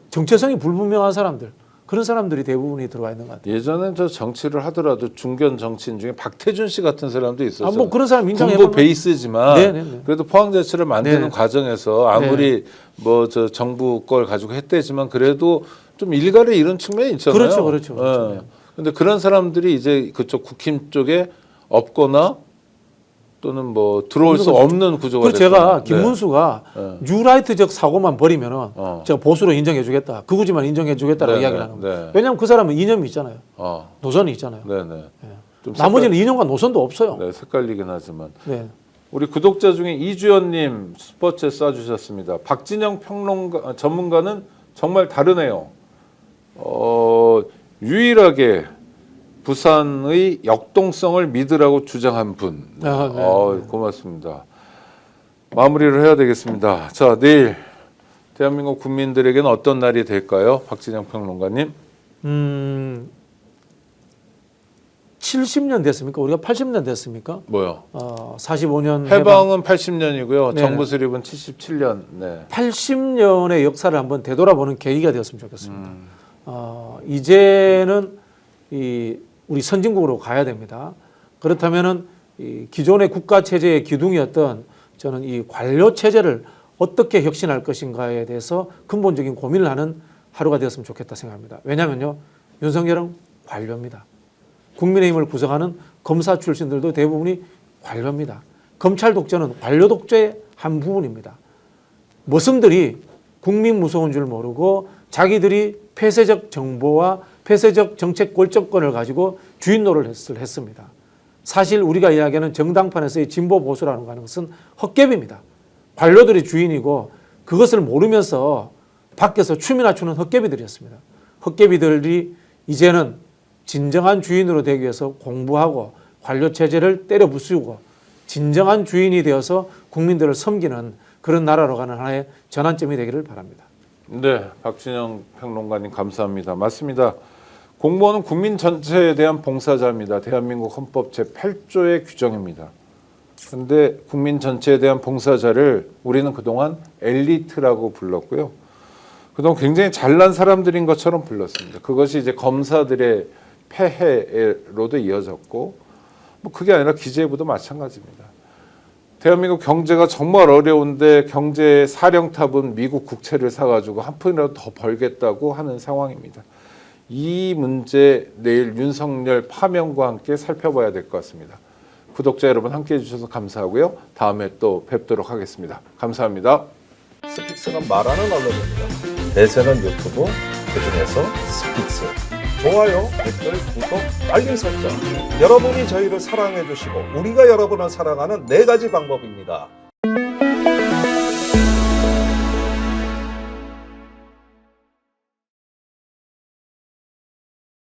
정체성이 불분명한 사람들, 그런 사람들이 대부분이 들어와 있는 것 같아요. 예전에 저 정치를 하더라도 중견 정치인 중에 박태준 씨 같은 사람도 있었어요. 뭐 그런 사람 인정해 군부 베이스지만 네네네. 그래도 포항제철을 만드는 네네. 과정에서 아무리 뭐 저 정부 걸 가지고 했대지만 그래도 좀 일가를 이룬 측면이 있잖아요. 그렇죠. 예. 근데 그런 사람들이 이제 그쪽 국힘 쪽에 없거나 또는 뭐 들어올 수 없는 구조가 그래서 제가 됐거든요. 김문수가 네. 뉴라이트적 사고만 버리면은 어. 제가 보수로 인정해주겠다, 극우지만 인정해주겠다라고 네네. 이야기를 하는 거예요. 네. 왜냐하면 그 사람은 이념이 있잖아요. 노선이 있잖아요. 네네. 좀 나머지는 이념과 노선도 없어요. 네, 색깔리긴 하지만 네. 우리 구독자 중에 이주연님 슈퍼챗 쏴주셨습니다. 박진영 평론가 전문가는 정말 다르네요. 유일하게 부산의 역동성을 믿으라고 주장한 분. 네. 고맙습니다. 마무리를 해야 되겠습니다. 자, 내일 대한민국 국민들에게는 어떤 날이 될까요? 박진영 평론가님. 70년 됐습니까? 우리가 80년 됐습니까? 뭐요? 45년 해방은 80년이고요. 네. 정부 수립은 77년. 네. 80년의 역사를 한번 되돌아보는 계기가 되었으면 좋겠습니다. 이제는 우리 선진국으로 가야 됩니다. 그렇다면은 이 기존의 국가 체제의 기둥이었던 저는 이 관료 체제를 어떻게 혁신할 것인가에 대해서 근본적인 고민을 하는 하루가 되었으면 좋겠다 생각합니다. 왜냐하면요, 윤석열은 관료입니다. 국민의힘을 구성하는 검사 출신들도 대부분이 관료입니다. 검찰 독재는 관료 독재의 한 부분입니다. 머슴들이 국민 무서운 줄 모르고 자기들이 폐쇄적 정보와 폐쇄적 정책 골적권을 가지고 주인 노릇을 했습니다. 사실 우리가 이야기하는 정당판에서의 진보 보수라는 것은 헛개비입니다. 관료들이 주인이고 그것을 모르면서 밖에서 춤이나 추는 헛개비들이었습니다. 헛개비들이 이제는 진정한 주인으로 되기 위해서 공부하고 관료 체제를 때려 부수고 진정한 주인이 되어서 국민들을 섬기는 그런 나라로 가는 하나의 전환점이 되기를 바랍니다. 네, 박진영 평론가님 감사합니다. 맞습니다. 공무원은 국민 전체에 대한 봉사자입니다. 대한민국 헌법 제8조의 규정입니다. 그런데 국민 전체에 대한 봉사자를 우리는 그동안 엘리트라고 불렀고요. 그동안 굉장히 잘난 사람들인 것처럼 불렀습니다. 그것이 이제 검사들의 폐해로도 이어졌고, 뭐 그게 아니라 기재부도 마찬가지입니다. 대한민국 경제가 정말 어려운데 경제 사령탑은 미국 국채를 사가지고 한 푼이라도 더 벌겠다고 하는 상황입니다. 이 문제 내일 윤석열 파면과 함께 살펴봐야 될 것 같습니다. 구독자 여러분 함께해 주셔서 감사하고요. 다음에 또 뵙도록 하겠습니다. 감사합니다. 스픽스는 말하는 언론입니다. 대세는 유튜브, 그중에서 스픽스. 좋아요, 댓글, 구독, 알림 설정. 여러분이 저희를 사랑해 주시고 우리가 여러분을 사랑하는 4가지 방법입니다.